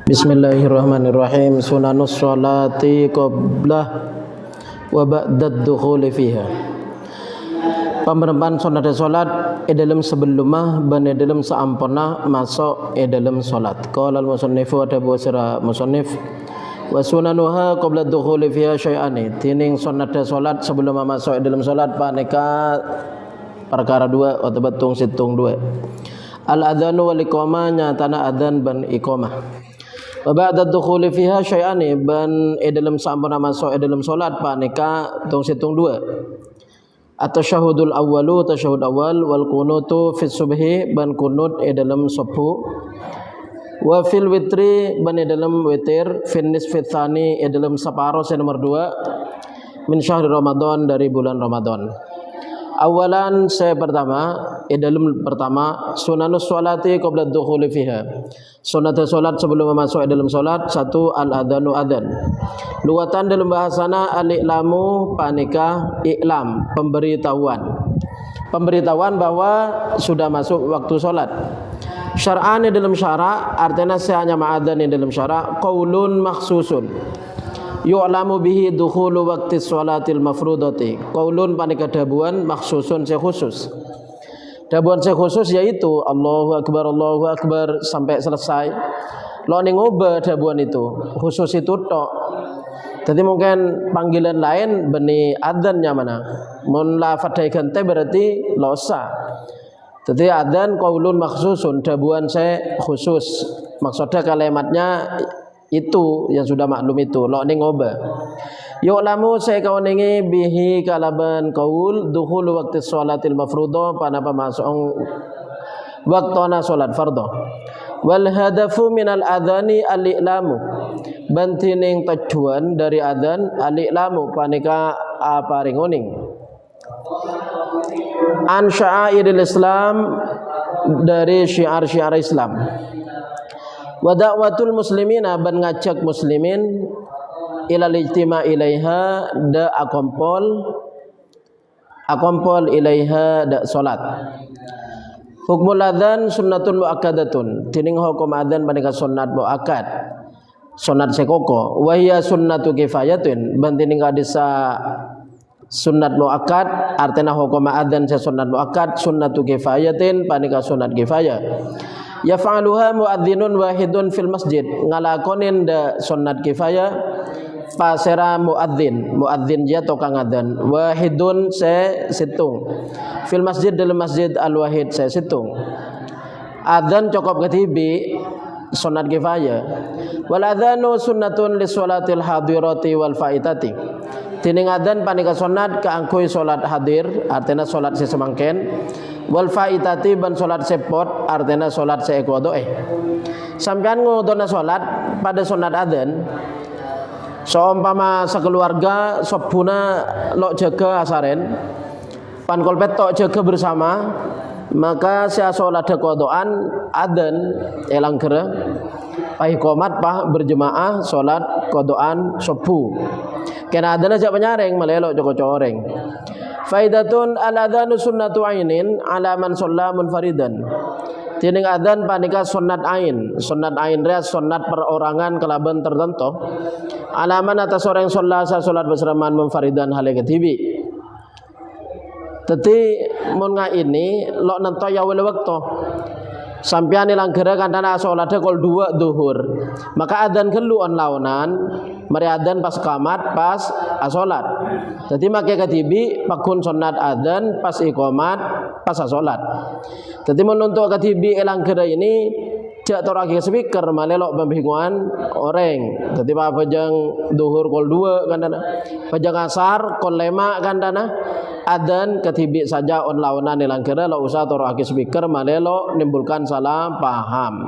Bismillahirrahmanirrahim. Sunanus sholati qablah wa ba'dad dukhuli fiha. Pemberempan sunat salat dalam sebelumah ban dalam saampuna masuk dalam salat. Qala al-musannifu wa tabusira musannif wa sunanuha qabla dukhuli fiha syai'ani. Tining sunat salat sebelum masuk dalam salat paneka perkara dua atau betung situng dua. Al-adzanu wal iqamah nyatana adzan ban iqamah. Wa ba'da dukhuli fiha syai'ani ban dalam sampuna masuk dalam salat paneka tung situng dua. At-tasyahudul awwalu tasyahud awal wal qunutu fi subhi ban kunut dalam subuh. Wa fil witri ban dalam witir fin nisfi tsani dalam separuh nomor 2 min syahr Ramadan dari bulan Ramadan. Awalan saya pertama dalam pertama sunanus sholati qabla dukhuli fiha. Sunat salat sebelum masuk dalam salat. Satu al-adzanu adzan. Luwatan dalam bahasana al-iklamu panika iklam pemberitahuan. Pemberitahuan bahwa sudah masuk waktu salat. Syar'an dalam syara artinya hanya ma'adzan dalam syara qaulun makhsusun. Yu'lamu bihi dukhulu waqti sholatil mafrudati. Qaulun panika dabuan makhsusun khusus. Dabuan khusus yaitu Allahu akbar sampai selesai. Lo ning ngubah dabuan itu khusus itu tok. Jadi mungkin panggilan lain beni adzannya mana? Mun la fadai gante berarti losa. Jadi adzan qaulun makhsusun dabuan khusus. Maksudnya kalimatnya itu yang sudah maklum itu lo ning ngoba yu'lamu saya kauningi bihi kalaban qaul dukhul waqti sholatil mafruḍah pada pemasuk waktona salat fardhu wal hadafu minal adzani al-i'lamu bantining tujuan dari adzan al-i'lamu panika apa ringoning an sya'airil Islam dari syiar-syiar Islam. Wa da'watul muslimina ban ngajak muslimin ilal ijtima' ilaiha da akompol ilaiha da salat. Hukmul adzan sunnatun muakkadatun. Tining hukum adzan panika sunnat muakkad. Sunnat sekoko. Wa hiya sunnatu kifayatun. Ban tining kadisa sunnat muakkad artinya hukum adzan sunnat muakkad sunnatu kifayatin panika sunnat kifayah. Yaf'aluha muadzinun wahidun fil masjid ngalakonin da sunnat kifayah pasera muadzin dia tukang adzan wahidun situng fil masjid dalam masjid al wahid situng adzan cukup ketibi sunnat kifayah wal adzanu sunnatun li sholatil hadirati wal faitati. Tining adzan panika sunnat kaangkui salat hadir artinya salat sesemangken wal faitati ban salat sepot artinya salat seekodoe. Sampean ngodona salat pada sunat adzan seumpama sekeluarga sobuna lo jaga asaren pan kolpet tok jaga bersama maka sia salat kodoan adzan elang kere pahikomat berjemaah salat kodoan subuh kena adzan aja penyaring melelok joko coreng. Faidatun al-adzanu sunnatu ainin ala man shalla munfaridan. Tining adzan panika sunnat ain. Sunnat ain res sunnat perorangan kelaban tertentu. Ala man atas orang shalla salat berseraman munfaridan hale ketibi. Teti mun ini lo nento ya wele waktu. Sampeyan ilang gera kantana salate kol 2 zuhur. Maka adzan kelu on launan, mari adzan pas qamat pas salat. Dadi make katibi pakun sunat adzan pas iqamat pas salat. Dadi menuntuk katibi ilang gera ini jak torake speaker malelok pembingungan orang. Dadi pajang zuhur kol 2 kantana. Pajang asar kol 5 kantana. Adzan ketibi saja on launan ilang kira lo usah torake speaker malelo nimbulkan salah paham.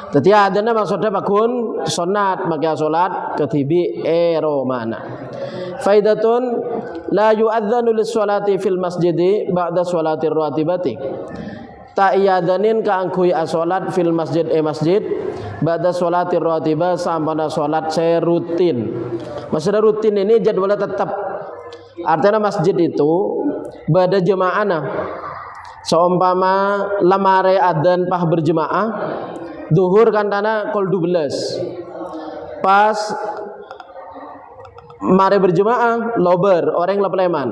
Dadi adzanna maksudnya bakun sunat maka salat ketibi romana. Faidatun la yu'adzanu lis-sholati fil masjidi ba'da sholatir ratibati. Ta iyadanin kaangkui salat fil masjid masjid ba'da sholatir ratibah sampana salat rutin. Maksudnya rutin ini jadwalnya tetap. Artinya masjid itu pada jemaahna. Seumpama lamare adzan pah berjemaah Zuhur kan tanah kol 12. Pas mari berjemaah lober orang lepleman.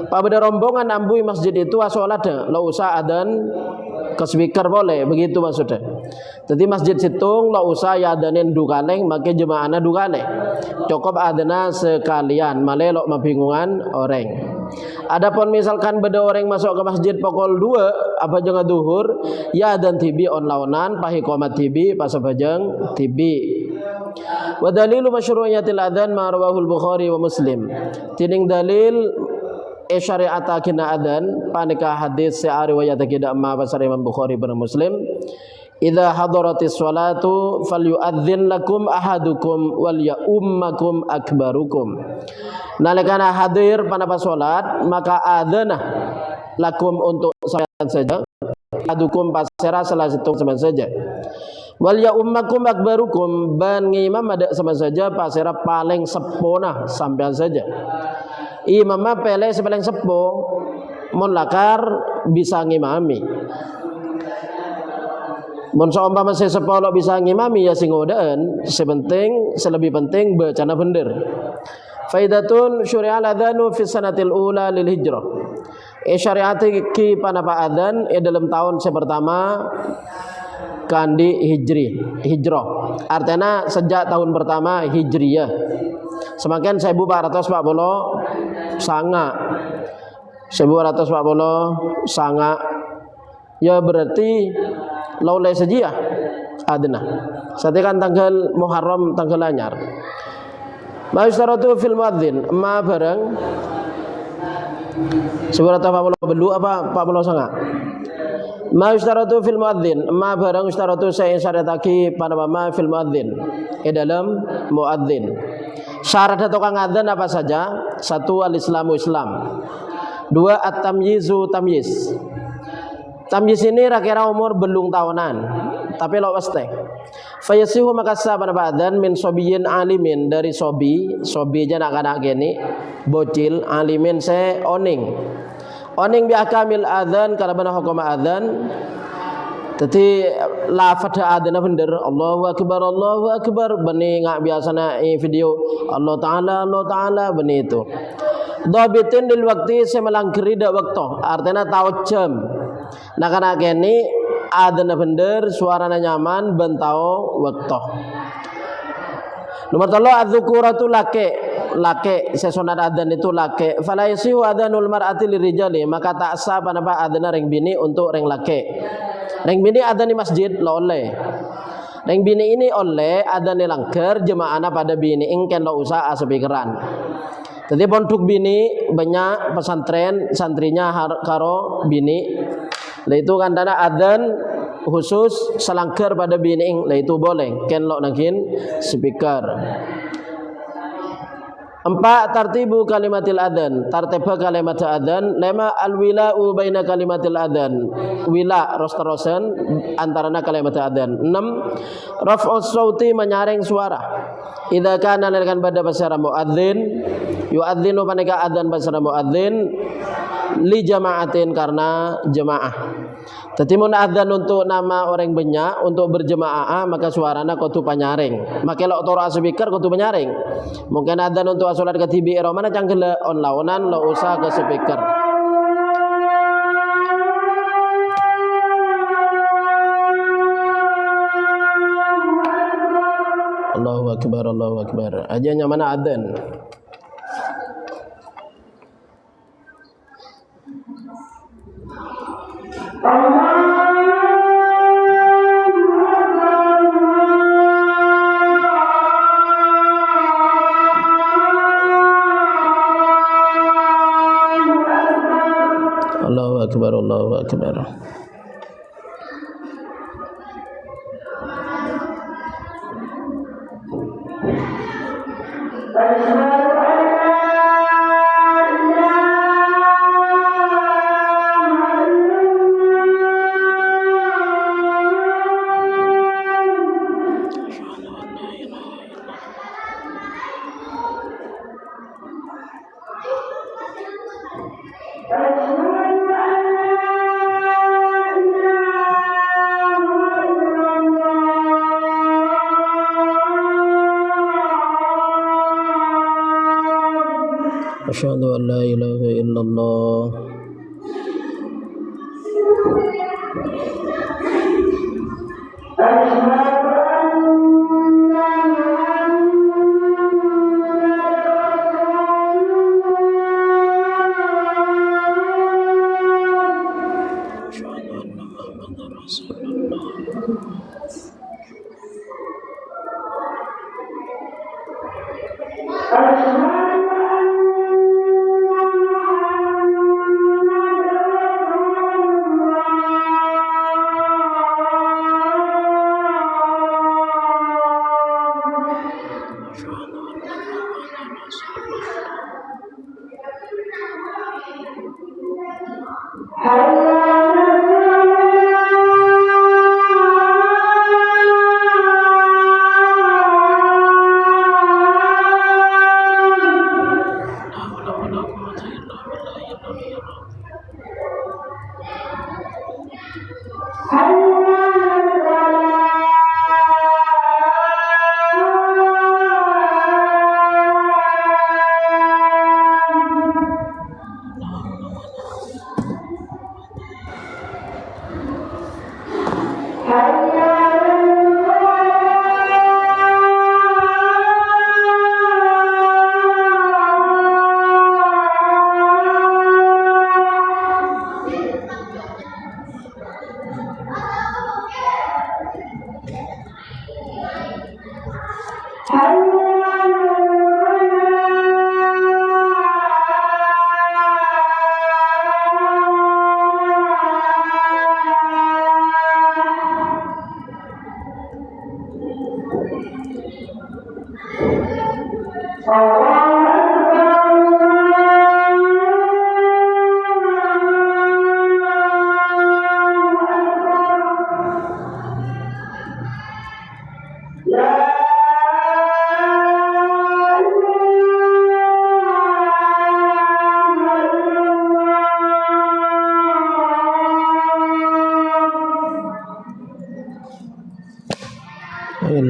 Pada rombongan ambui masjid itu sholat lo usah adan ke speaker boleh begitu maksudnya. Jadi masjid situng lo usah ya adanin dukaleng make jemaahna dukaleng. Cukup adana sekalian malelok mabingungan orang. Adapun misalkan beda orang masuk ke masjid pukul 2 apa jangan duhur ya dan tibi on launan pahikomat tibi pasabajang tibi. Wa dalilu masyru'iyatil adzan ma rawahul Bukhari wa Muslim. Tining dalil syariat kina adzan panika hadis sa riwayat kita ma basar Imam Bukhari dan Muslim. Idza hadaratis sholatu falyu'adzin lakum ahadukum wal ya'ummakum akbarukum. Nalikana hadir panapa salat maka adzanah lakum untuk salat saja ahadukum pasera salah satu sama saja. Wal ya'ummakum akbarukum ban ngimam ada sama saja pasera paling sepona sampean saja. Imam pele paling sepo mun lakar bisa ngimami. Mun saumpama sepolo bisa ngimami ya sing godaan, sepenting selebih penting bacana bener. Faidatun syuri'al adzanu fi sanatil ula lil hijrah. Syariati ki panapa adzan dalam tahun pertama kandi hijrah. Artinya sejak tahun pertama hijriyah. Semakin 1440 sanga. 1440 sanga. Ya berarti laulai sejiah adna. Satikan tanggal Muharram tanggal anyar. Ma yustaratu fil muadzin ma barang 1440 belu apa 40 sanga. Ma yustaratu fil muadzin ma barang yustaratu saya syarataki panama fil muadzin dalam muadzin. Syarat tukang adzan apa saja? 1 al-islamu Islam. 2 at-tamyizu tamyiz. Tamyiz ini kira-kira umur belum tahunan, tapi lo pasti. Fayasihu maka sah pada adzan min sobiyin alimin dari sobi aja anak-anak gini, bocil alimin se oning bi akamil adzan kalau benar hukum adzan. Jadi lafaz adzan bener Allahu akbar bani ngak biasana video Allah taala bani itu. Dhabitin lil waktu semelangkiri dak waktu artinya tahu jam. Nah karena gini adana bener suaranya nyaman bentau waktu. Nomor 3 adzukuratu lake sesonat adzan itu lake. Fala yasihu adzanul mar'ati lirijali maka tak sah panapa adzan ring bini untuk ring lake. Ring bini adzan di masjid lo oleh. Ring bini ini oleh adzan di langker jemaahna pada bini ingken lo usah asepikeran. Jadi pondok bini banyak pesantren santrinya karo bini. Lah itu kan dana adzan khusus selangker pada bini lah itu boleh ken lo nangkin speaker. 4 tartibu kalimatil adzan tartiba kalimat adzan lema alwila'u baina kalimatil adzan wila rosterosen antarana kalimat adzan. 6 raf'us sauti menyaring suara idza kana lakan pada basara muadzin yuadzinu panika adzan basara muadzin li jamaatin karena jemaah. Jadi mun adzan untuk nama orang banyak untuk berjemaah maka suarana kudu panyaring. Make lo toro speaker kudu panyaring. Mungkin adzan untuk salat ketibi romana canggel on launan lo usah ke speaker. Allahu akbar. Aja mana adzan. Allahu akbar. أشهد أن لا إله إلا الله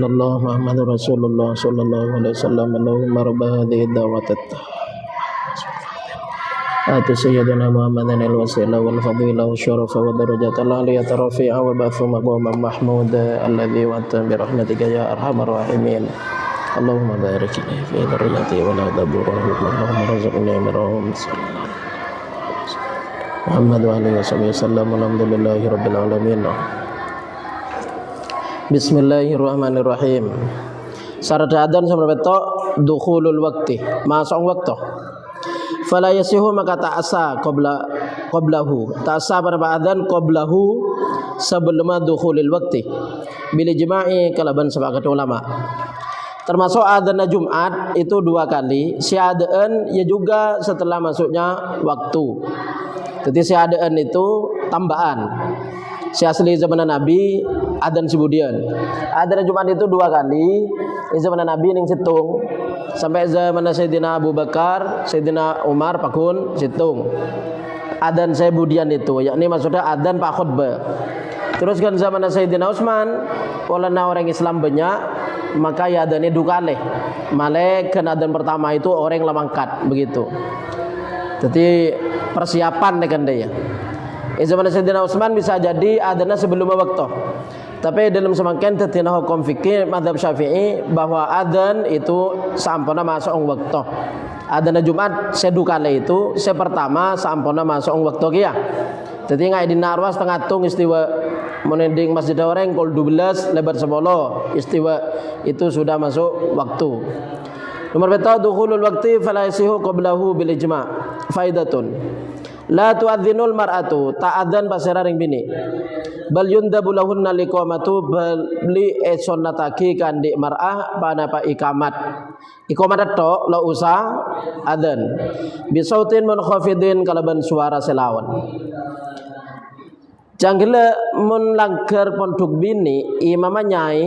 illallah Muhammadur Rasulullah sallallahu alaihi wasallam. Allahumma rabb hadhihi ad-da'wati ati sayyidina Muhammadan al-wasilah wal fadilah wa syarafa wa darajat al-aliyata rafi'a wa ba'thu maqaman mahmud alladhi wa'ata bi rahmatika ya arhamar rahimin. Allahumma barik li fi dhurriyyati wa la tadurruhu. Allahumma rzuqni minhum Muhammad wa alihi wasallam. Alhamdulillahi rabbil alamin. Bismillahirrahmanirrahim. Syarat adzan sampai betok dukhulul waqti, masuk waktu. Fala yasihu maka ta'asa qablahu. Ta'asa pada adzan qablahu sebelum dukhulil waqti. Bil ijma'i kalaban sepakat ulama. Termasuk adzan Jumat itu 2 kali. Si adzan ya juga setelah masuknya waktu. Jadi si adzan itu tambahan. Si asli zaman Nabi adzan sibudian. Adzan Jumat itu 2 kali. Zaman Nabi ning situng. Sampai zaman Sayyidina Abu Bakar, Sayyidina Umar pakun situng. Adzan sibudian itu, yakni maksudnya adzan pak khutbah. Terus kan zaman Sayyidina Utsman, walana orang Islam banyak, maka ya adzannya 2 kali. Malek kan adzan pertama itu orang lamangkat begitu. Jadi persiapan kan dia. Zaman Sayyidina Utsman bisa jadi adanya sebelum waktu. Tapi dalam semakin tetina hukum fikih mazhab Syafi'i bahwa adzan itu sampuna masuk waktu. Adzan Jumat sedu kali itu, pertama sampuna masuk waktu kia. Jadi ngai di narwas tengah tung istiwa menending masjid orang kol 12 lebar 10 istiwa itu sudah masuk waktu. Nomor betul dukhulul waqti fala yasihu qablahu bil ijma'. Faidatun. La tu'adzinul mar'atu ta'adzan pasera ring bini. Bal yundabu lahunna liqamatu bali sunnataki kandi mar'ah panapa ikamat. Ikamat tok la usah adzan. Bi sautin munkhafidin kalaban suara selawan. Janggela mun langgar pondok bini imamah nyai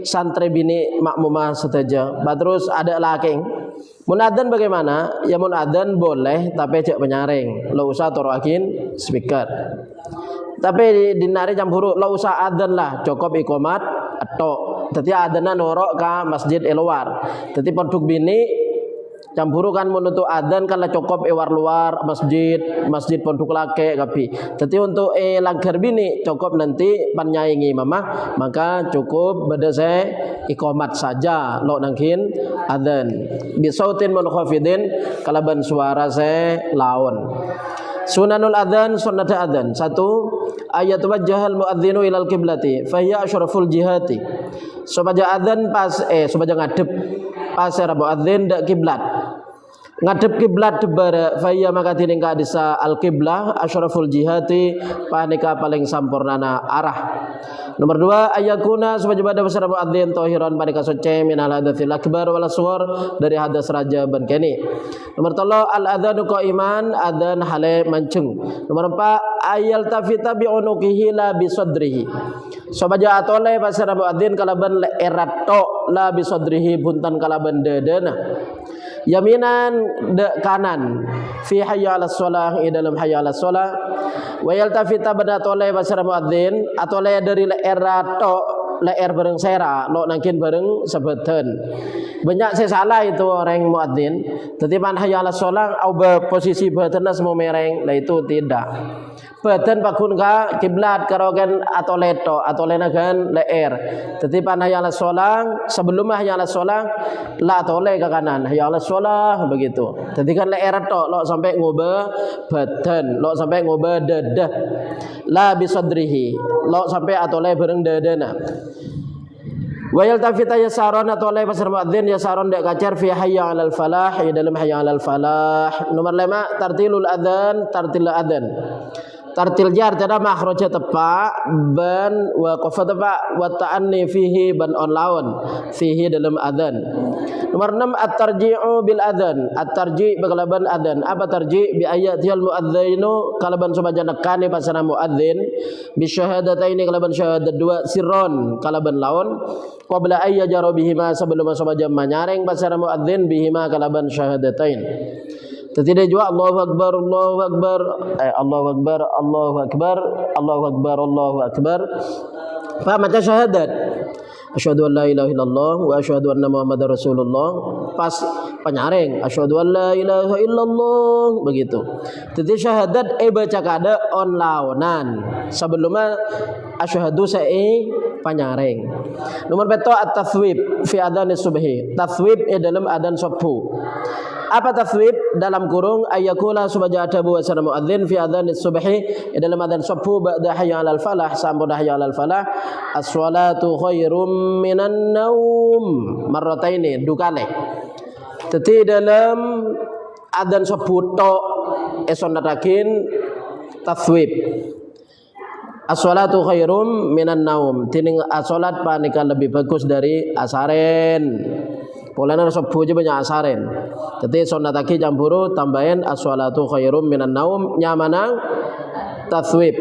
santri bini makmumah sedaja. Terus ada laking. Mun adzan bagaimana? Ya mun adzan boleh tapi cek penyaring. Lo usah toroakin speaker. Tapi di nari campur lo usah adzan lah, cukup ikomat atau. Tadi adzanna norok ka masjid luar. Tadi pondok bini campuru kan menutu adzan kan la cukup war luar masjid pondok lake kapi. Tapi untuk langgar bini cukup nanti panyaingi mama maka cukup berdasar ikomat saja lo nangkin adzan bisautin munkhafidin kalaban suara saya lawan. Sunanul adzan sunnat adzan. Satu, ayat wajhal muadzinu ilal qiblati fa hiya asyraful jihati. Sobaja adzan pas sobaja ngadep pas era muadzin dak kiblat. Ngadep kiblat bara faya maka tining ka disa al qiblah asyraful jihati panika paling sampurnana arah. Nomor 2 ayakuna supaya pada besar muadzin tahiran panika suci minal hadatsil akbar wal asghar dari hadas raja ban kene. Nomor 3 al adzanu qaiman adzan hale mancung. Nomor 4 ayal tafita bi unuqihi la bi sadrihi. Supaya atole pasar muadzin kalaban erat tok la bi sadrihi buntan kalaban dadana. Yaminan de kanan fi hayya 'alas shalah dalam hayya 'alas shalah wa yaltafita bada toleh basara muadzin atoleh dari leer tok leer bareng sera lo nangkin bareng sebeten banyak saya salah itu orang muadzin tetipan hayya 'alas shalah au posisi badanna semua mereng lah itu tidak badan pakun ka kiblat karogen atoleh tok atolehna kan leer tetipan hayya 'alas shalah sebelum hayya 'alas shalah la atoleh ke kanan hayya 'alas shalah begitu. Jadi kan leer tok lo sampai ngubah badan, lo sampai ngubah dadah. La bisadrihi, lo sampai atoleh bareng dadana. Wa yaltafita yasaron atoleh pasar muadzin yasaron dak kacar fi hayya 'alal falah dalam hayya 'alal falah. Nomor 5 tartilul adzan, tartil adzan. Tartil jar tada makhraja tepak ban wa qafa tepak wa ta'anni fihi ban on lawan fihi dalam adzan. Nomor 6 at-tarji'u bil adzan. At-tarji' bakalaban adzan. Apa tarji' bi ayatil muadzinu kalaban subaja nekane pasana muadzin bi syahadataini kalaban syahadat dua sirron kalaban lawan qabla ayya jaro bihima sebelum subaja manyareng pasana muadzin bihima kalaban syahadatain. Tidak juga Allahu Akbar Allahu Akbar Allahu Akbar Allahu Akbar Allahu Akbar Allahu Akbar. Pak macam syahadat. Asyhadu an la ilaha illallah wa asyhadu anna Muhammadar Rasulullah. Pas penyaring asyhadu an la ilaha illallah begitu. Jadi syahadat baca kada on lawanan. Sebelumnya asyhadu saya penyaring. Nomor beto at-tathwib fi adzan subhi. Tathwib dalam adzan subuh. Apa taswib dalam kurung ayakula subaja ada buat sana muadzin fi adzan subhi dalam adzan subuh ba'da hayya 'alal falah sampai hayya 'alal falah as-shalatu khairum minan naum marrataini dukale. Jadi dalam adzan subuh tok sunatakin taswib as-shalatu khairum minan naum tining as-salat panika lebih bagus dari asaren. Polana subuh aja banyak asaren. Jadi sunnataki campuru tambahin as-shalatu khairum minan naum nyamana taswib.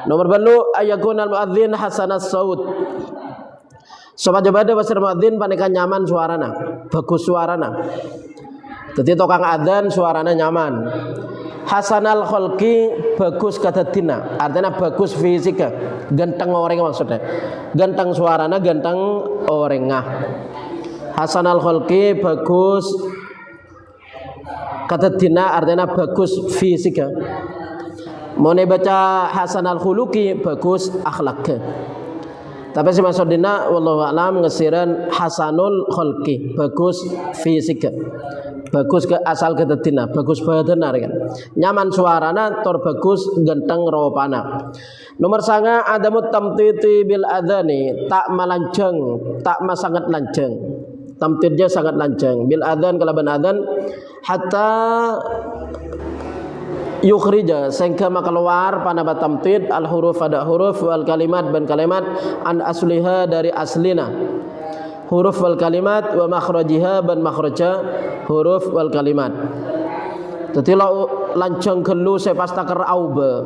Nomor 2 ayakunal muadzin hasanas saut. Sobat jabada pasir muadzin panika nyaman suarana, bagus suarana. Jadi tokang adzan suarana nyaman. Hasanal khalqi bagus kadatina, artinya bagus fisika, ganteng orang maksudnya. Ganteng suarana, ganteng orangnya. Hasanal khalqi bagus kata dina artinya bagus fisika. Mau baca hasanal khuluqi bagus akhlaknya. Tapi si maksud dina wallahu a'lam ngesiran hasanul khalqi bagus fisika. Bagus ke asal kata dina bagus badan kan. Nyaman suarana tor bagus ganteng ropana. Nomor 9 adamut tamtiti bil adzani tak malanceng tak sangat lanceng. Tamtidnya sangat lancang bil adzan kalaban adzan hatta yukhrija sehingga keluar panaba tamtid al huruf ada huruf wal kalimat ban kalimat an asliha dari aslina huruf wal kalimat wa makhrajiha ban makhraja huruf wal kalimat. Dadi lancang gelu sepasta ker auba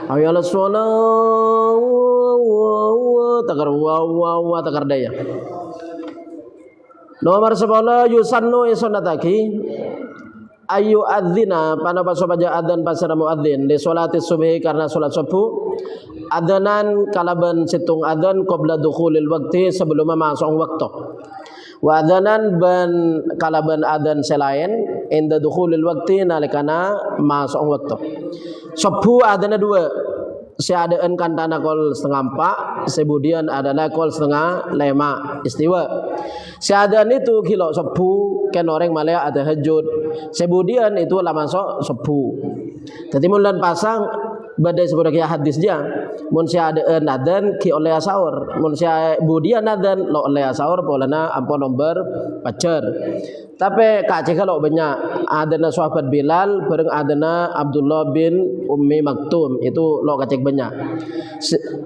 ayala suwana takar wa takar daya. Nomor 10 yusannu sunataki ayu adzina panapa sobaja adzan pasara muadzin di salati subhi karena salat subuh adzanan kalaban situng adzan qabla dukhulil waqti sebelum masuk waktu. Wa adzanan ban kalaban adzan selain inda dukhulil waqti nalikana masuk waktu. Subuh adana dua. Seadaan kantana kol setengah 4, sebudian adalah kol setengah 5 istiwa. Seadaan itu kilo subuh ken orang Malaya ada hajud. Sebudian itu lah masuk subuh. Jadi mulan pasang badai sebenarnya hadis dia. Mun seadaan adan ki oleh sahur. Mun sebudian adan lo oleh sahur polana ampun nomor pacar. Tapi kace kalau banyak adana sahabat Bilal bareng adana Abdullah bin Ummi Maktum itu lo kacek banyak.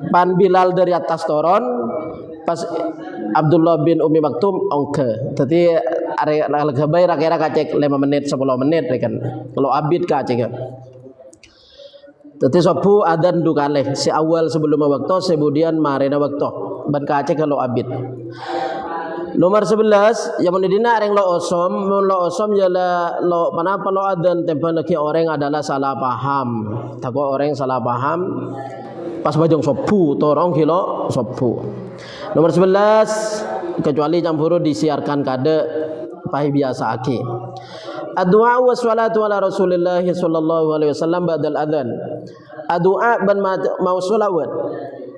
Pan Bilal dari atas toron pas Abdullah bin Ummi Maktum ongke. Jadi are gabai kira kacek 5 menit 10 menit kan. Kalau abid kacek. Jadi subuh adan du kalih si awal sebelum waktu kemudian marina waktu. Ban kacek kalau abid. Nomor 11 yang menidina areng lo osom jala lo panapa lo adan tempat lagi orang adalah salah paham. Takut orang salah paham pas bajong sopu torong kilo sopu. Nomor 11 kecuali campur disiarkan kade pahi biasa aki. Ad-du'a wa salatu ala Rasulillah sallallahu alaihi wasallam ba'dal adzan. Ad-du'a ban mau selawat.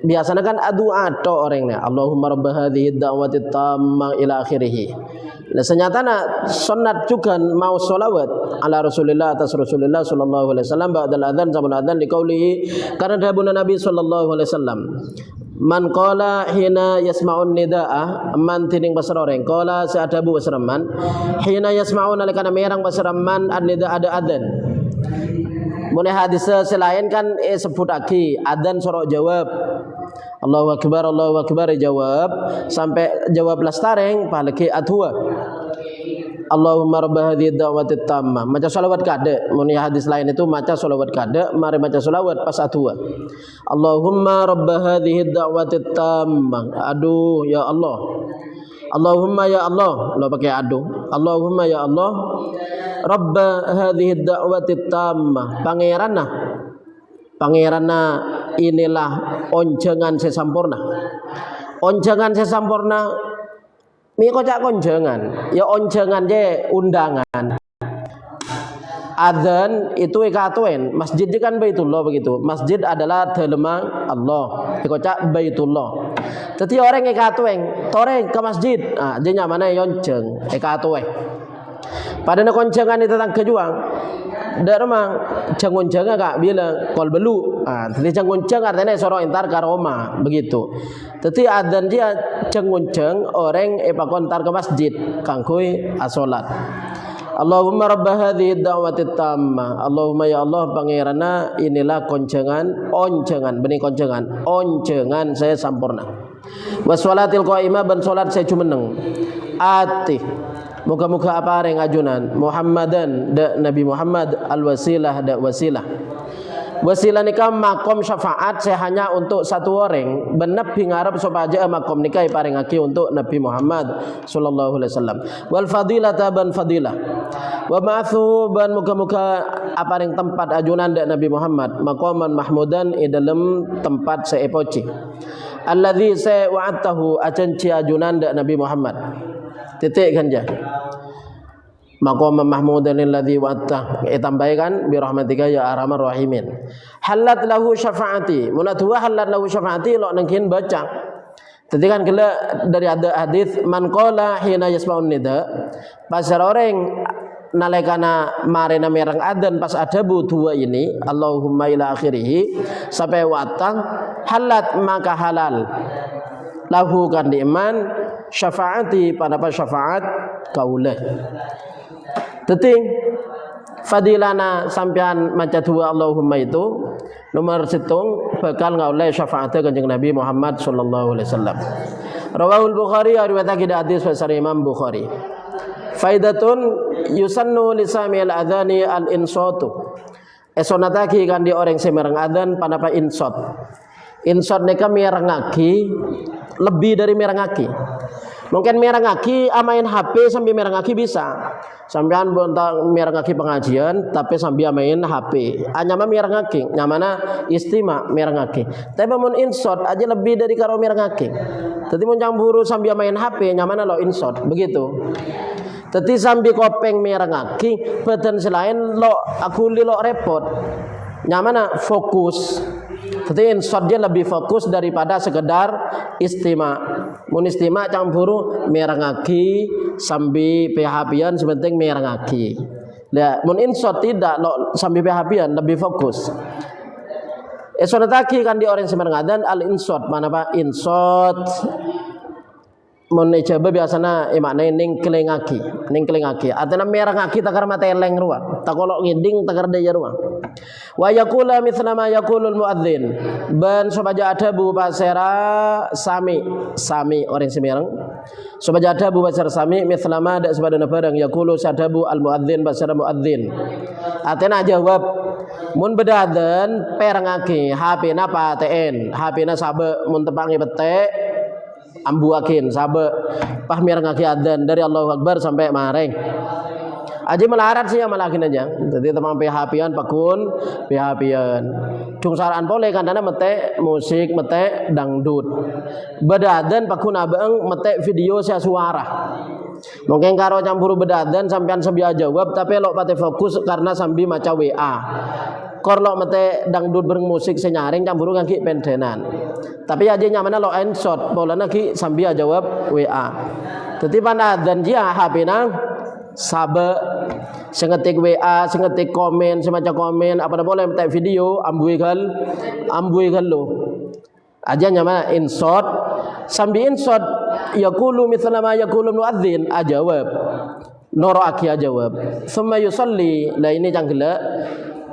Biasanya kan adua to orangnya Allahumma rabb hadhihi da'wati tammah ila akhirih. Nah senyatana sunat juga mau sholawat ala Rasulillah atas Rasulullah sallallahu alaihi wasallam ba'dal adzan zaman adzan liqaulihi karena dahbuna Nabi sallallahu alaihi wasallam man qala hina yasma'un nidaa man tining basaroreng qala sa'adabu basaraman hina yasma'un alikana merang basaraman an-nidaa ada adzan. Mun hadis selain kan sebut lagi adzan sorok jawab Allahu Akbar jawab sampai jawab lastareng paleki adhuwa Allahumma rabb hadhihi da'wati tammah. Maca selawat kada. Mun hadis lain itu maca selawat kada, mari maca selawat pas adhuwa. Allahumma rabb hadhihi da'wati tammah. Aduh ya Allah. Allahumma ya Allah, lo pakai aduh. Allahumma ya Allah rabb hadhihi da'wati tammah. Pangeranna inilah onjangan sesampurna. Onjangan sesampurna mi kocak onjangan. Ya onjangan je undangan. Adzan itu ikatuen. Masjid kan Baitullah begitu. Masjid adalah dalemang Allah. Kocak Baitullah. Jadi orang ikatuen, tore ke masjid. Ah, je nyamane onjeng ikatuen. Pada nak konjangan itu tentang kejuang. Dak remang jangun janga kak bilang kol belu. Jadi jangun jang artinya soro entar ke Roma begitu. Jadi adzan dia jangun jang orang kontar ke masjid kangkui asolat. Allahumma rabb hadhihi da'wati tammah. Allahumma ya Allah pangerana inilah konjangan onjangan benih konjangan onjangan saya sampurna. Wassalatil qaimah ban salat saya cumeneng. Ati muka-muka apa yang ajunan Muhammadan da Nabi Muhammad al-wasilah da wasilah. Wasilah nikah makom syafaat saya hanya untuk satu orang. Benap hingarap supaya makom nikah paringaki untuk Nabi Muhammad sallallahu alaihi wasallam. Wal fadilata ban fadilah. Wa ma'athu ban muka-muka apa yang tempat ajunan da Nabi Muhammad maqaman mahmudan dalam tempat seepoci. Alladzi sa wa'atahu acan ci ajunan da Nabi Muhammad. Titik kan ja. Maqam mahmudan alladzi wa'ata tambahkan bi rahmatika ya arhamar rahimin. Halat lahu syafaati. Munatuwa halat lahu syafaati lo nangkin baca. Jadi kan kala dari ada hadis man qala hina yasma'un nida. Pasar orang nalekana marina merang adzan pas ada dua ini Allahumma ila akhirih sampai watang halat maka halal lahu kan diiman syafaati pada pas syafaat kaulah. Teting fadilana sampean maca dua Allahumma itu nomor situng bakal ngaulai syafaatnya kanjeng Nabi Muhammad sallallahu alaihi wasallam. Rawahul Bukhari riwayat hadis dari Imam Bukhari. Faidatun yusannu lisamil adzani al insatu. Esonataki kan di orang semerang adzan panapa insot. Insot neka merangaki lebih dari merangaki. Mungkin merangaki main HP sambil merangaki bisa. Sampean bontang merangaki pengajian tapi sambil main HP. Nyama merangaki, nyamana istima merangaki. Tapi mun insot aja lebih dari karo merangaki. Tadi mun campuru sambil main HP nyamana lo insot begitu. Tadi sambil kopeng merangaki badan selain lo aku lo repot. Nyamana fokus. Jadi insot dia lebih fokus daripada sekedar istima. Mun istima campuru merangaki sambil PHP-an sepenting merangaki. Lah mun insot tidak lo sambil PHP-an lebih fokus. Sonataki kan di orang semerangadan al insot mana pak insot mun ijabah biasana maknane ning kelingaki artinya merangaki takar mata eleng ruang takolok nginding takar daya ruang wa yaqula mithla ma yaqulul muadzin ban sobaja ada bu pasera sami orang semerang sobaja ada bu pasera sami mithla ma dak sabadana barang yaqulu sadabu al muadzin pasera muadzin artinya jawab mun bedadan perangaki HP na paten HP na sabe mun tepangi petek ambuakin sabe pah mirangaki adzan dari Allahu Akbar sampai mareng aja melarat sih malakin aja jadi teman PHP-an pakun PHP-an cungsaraan boleh kandana mete musik mete dangdut bedadan pakun abang mete video sia suara mungkin karo campur bedadan sampean sambil jawab tapi lo pate fokus karena sambil maca WA korlo mete dangdut bareng musik senyaring campur ngaki pendenan tapi aja nyamana lo endshot bolana ki sambil jawab WA tetipan adzan dia HP nang sabe sengetik WA sengetik komen semacam komen apa boleh mete video ambui gal lo aja nyamana insot sambil insot yaqulu mithla ma yaqulu muadzin ajawab noro aki ajawab summa yusalli la ini canggela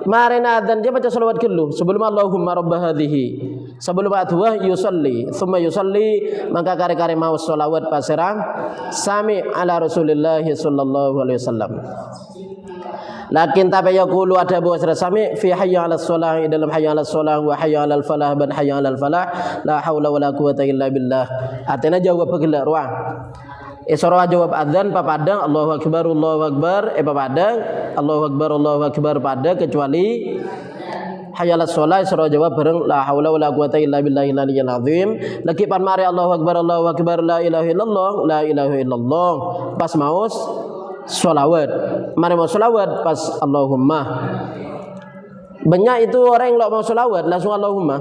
marina dan dia baca salawat kellu sebelum Allahumma rabb hadhihi sebelum atwa yusalli thumma yusalli maka kare-kare mau salawat pasirang sami ala Rasulillah sallallahu alaihi wasallam lakin tapi yaqulu ada bahwa sami fi hayya 'alas shalah dalam hayya 'alas shalah wa hayya 'alal falah ban hayya 'alal falah la haula wala quwata illa billah artinya jawab pegela ruang Isra jawab adzan papadang Allahu Akbar papadang Allahu Akbar pada kecuali hayalas sholat Isra jawab bareng la haula wala quwata illa billahil aliyyil azim lagi pan mari Allahu Akbar la ilaha illallah pas maus sholawat mari mau sholawat pas Allahumma banyak itu orang yang mau sholawat langsung Allahumma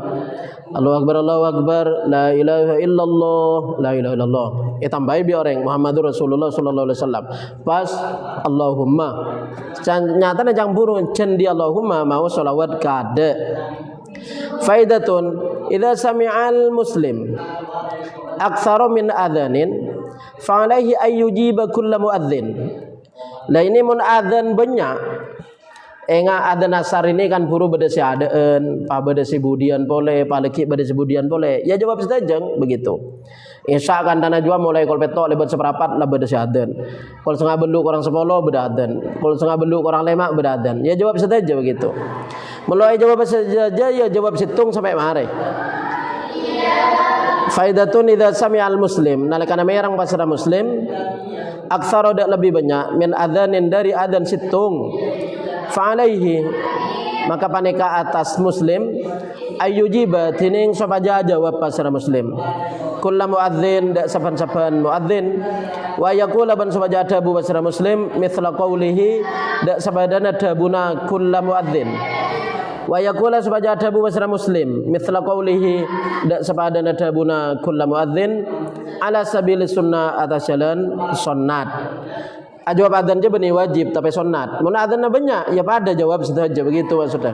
Allahu Akbar la ilaha illallah tambahin bi orang Muhammadur Rasulullah sallallahu alaihi wasallam pas Allahumma nyata jang burung cendi Allahumma mau sholawat kada faidatun idza sami'al muslim aktsara min adzanin fa alaihi ayyujiba kullu muadzin lah ini mun adzan banyak enga ada nasar ini kan buru beda si adaan, pa beda si budian boleh, paleki beda si budian boleh. Ya jawab saja begitu. Insya kan tanah jua mulai kol petok lebat seperapat lah beda si adan. Kol setengah beluk orang 10 beda adan. Kol setengah beluk orang 5 beda adan. Ya jawab saja begitu. Mulai jawab saja ya jawab situng sampai mare. Faidatun idza sami'al muslim nalakana merang pasara muslim aktsara dak lebih banyak min adzanin dari adzan situng fa'alaihi maka paneka atas muslim ayyujiba tining sapaja jawab pasara muslim kullu muadzin dak saban-saban muadzin wa yaqula ban sapaja ada bu pasara muslim mithla qaulihi dak sabadana dabuna kullu muadzin wa yaqula sapaja ada bu pasara muslim mithla qaulihi dak sabadana dabuna kullu muadzin ala sabili sunnah atas jalan sunnat jawab adzan je benih wajib tapi sunat. Mun adzan banyak ya pada jawab saja begitu maksudnya.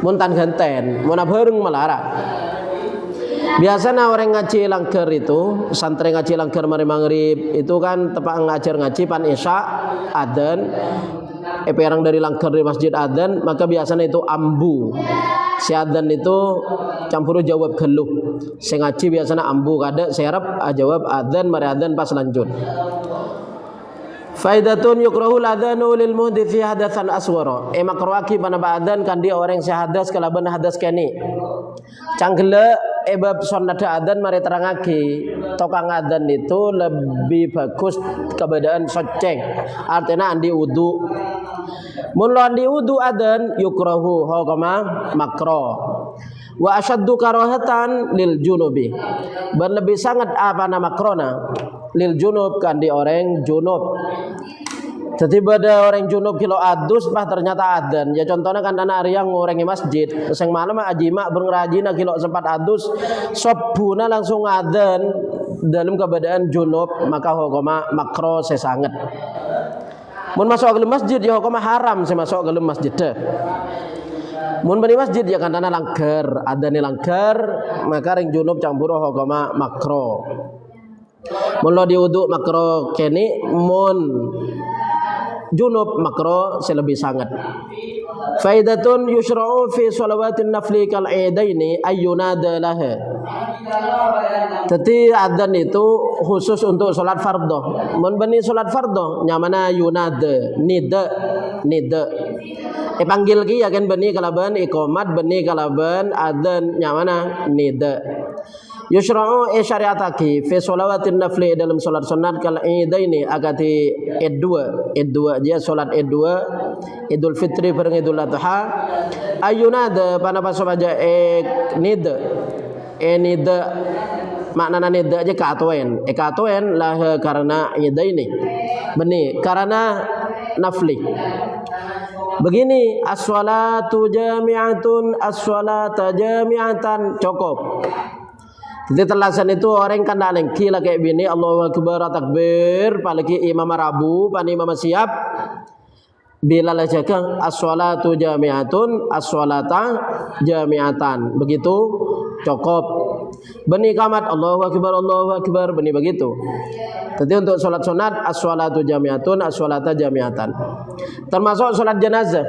Mun tan ganten, mun bareng melarang. Biasanya orang ngaji langker itu, santri ngaji langker mari maghrib itu kan tepak ngajar ngaji pan isya adzan perang dari langker di masjid adzan maka biasanya itu ambu. Si adzan itu campur jawab geluh. Si ngaji biasanya ambu kada serap jawab adzan mari adzan pas lanjut. Faidatun yukrahul adzanu lil muhditsi hadatsan asghara. Makruh aki bana ba'dan kan dia orang si hadas kalaban hadas kani. Canggele bab sunnah adzan mari terangake tukang adzan itu lebih bagus keberadaan soceng artinya andi wudu mun lo andi wudu adzan yukrahu hukama makruh wa asyaddu karahatan lil junubi berlebih sangat apa nama makrona lil junub kan di orang junub. Jadi pada orang junub kilo adus bah ternyata adzan. Ya contohnya kan anak yang ngorengi masjid, terus yang malam ajima berngrajina kilo sempat adus, sobuna langsung adzan dalam keadaan junub maka hukuma makro sesangat. Mun masuk ke masjid ya hukuma haram saya masuk ke masjid deh. Mun bani masjid ya kan anak langgar, adzan langgar maka orang junub campur hukuma makro. Mun lo diwuduk makro kene mun junub makro selebih sangat. Faidatun yushra'u fi shalawatin nafli kal aidaini ayyunada laha. Jadi adzan itu khusus untuk salat fardhu. Mun bani salat fardhu nyamana yunada nida. Panggil ki ya kan bani kalaban iqamat bani kalaban adzan nyamana nida. Yusra'u syariataki fi sholawatin nafli dalam solat sunat kal idaini agati id dua dia solat id dua Idul Fitri bareng Idul Adha ayunada panapa sobaja nida maknana nida aja katuen lah karena idaini benih karena nafli. Begini as-sholatu jami'atun as-sholata jami'atan cukup. Jadi telasan itu orang kan daleng kila kayak bini Allahu akbar takbir palagi imam rabu pani imam siap bila lah jaga as-sholatu jami'atun as-sholata jami'atan begitu cukup beni kamat Allahu akbar beni begitu. Jadi untuk sholat sunat as-sholatu jami'atun as-sholata jami'atan termasuk sholat jenazah.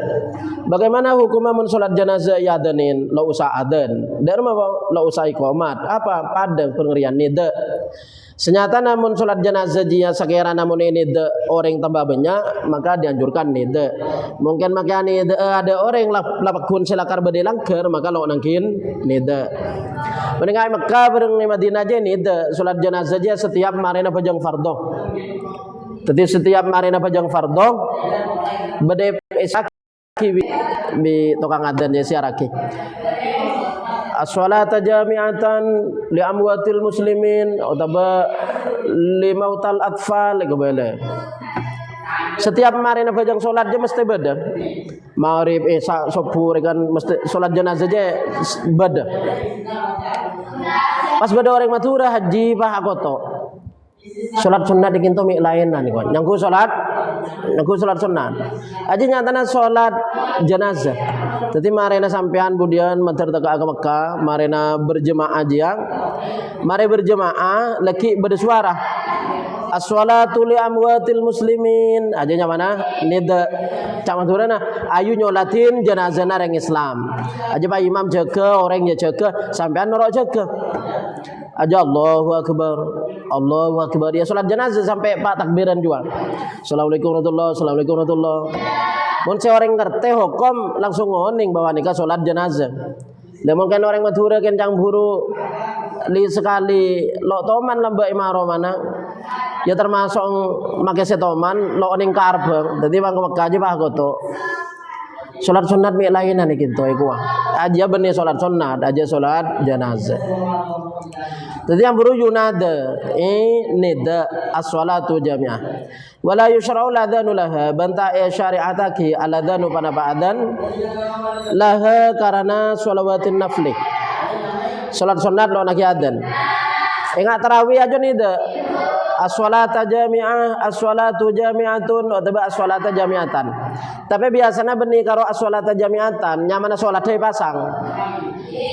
Bagaimana hukumnya mun sholat jenazah ya adanin lo usah adan dari apa lo usah iqamat apa pada pengerian nida. Senyata namun sholat jenazah dia sekira namun ini orang tambah banyak maka dianjurkan nida. Mungkin maka nida ada orang lapakun silakar bedelangker maka lo nangkin nida. Meninggal Mekah bareng di Madinah aja nida sholat jenazah dia setiap marina pajang fardhu. Jadi setiap marina pajang fardhu bade isak bi tukang adzan ya siaraki as-sholata jami'atan li amwatil muslimin atau li mautal atfal kebele. Setiap marina pajang salat je mesti beda. Maghrib isya subuh kan mesti salat jenazah je beda. Pas beda orang matura haji bah akoto. Salat sunat dikinto mi laenan nih kon. Nyangku salat sunat. Aja nyatana salat jenazah. Jadi marina sampean budian mater teka ke Mekah, marina berjemaah jiang. Mari berjemaah laki bersuara. As-sholatu li amwatil muslimin. Aja nyamana nida cak maturana ayu nyolatin jenazah orang Islam. Aja Pak Imam jaga orang ya jaga sampean norok jaga. Aja Allahu akbar ya salat jenazah sampai pak takbiran juga. Assalamualaikum warahmatullahi. Mun seorang ngerti hukum langsung ngoning bahwa nikah salat jenazah. Dan mungkin orang Madura kencang buru li sekali lo toman lamba imaro mana ya termasuk make setoman lo ning karbe. Dadi bang Mekah aja Pak goto. Salat sunat mi lainan iki to iku. Aja benih salat sunat, aja salat jenazah. Jadi yang buru yunada nida as-sholatu jami'ah. Wala yushra'u ladhanu laha banta syari'ataki aladhanu panapa adan laha karena sholawatin nafli. Salat sunat lo naki adan. Ingat tarawih aja nida as-sholata jami'ah as-sholatu jami'atun atau as-sholata jami'atan. Tapi biasanya benih karo as-sholata jami'atan nyamana sholatnya pasang.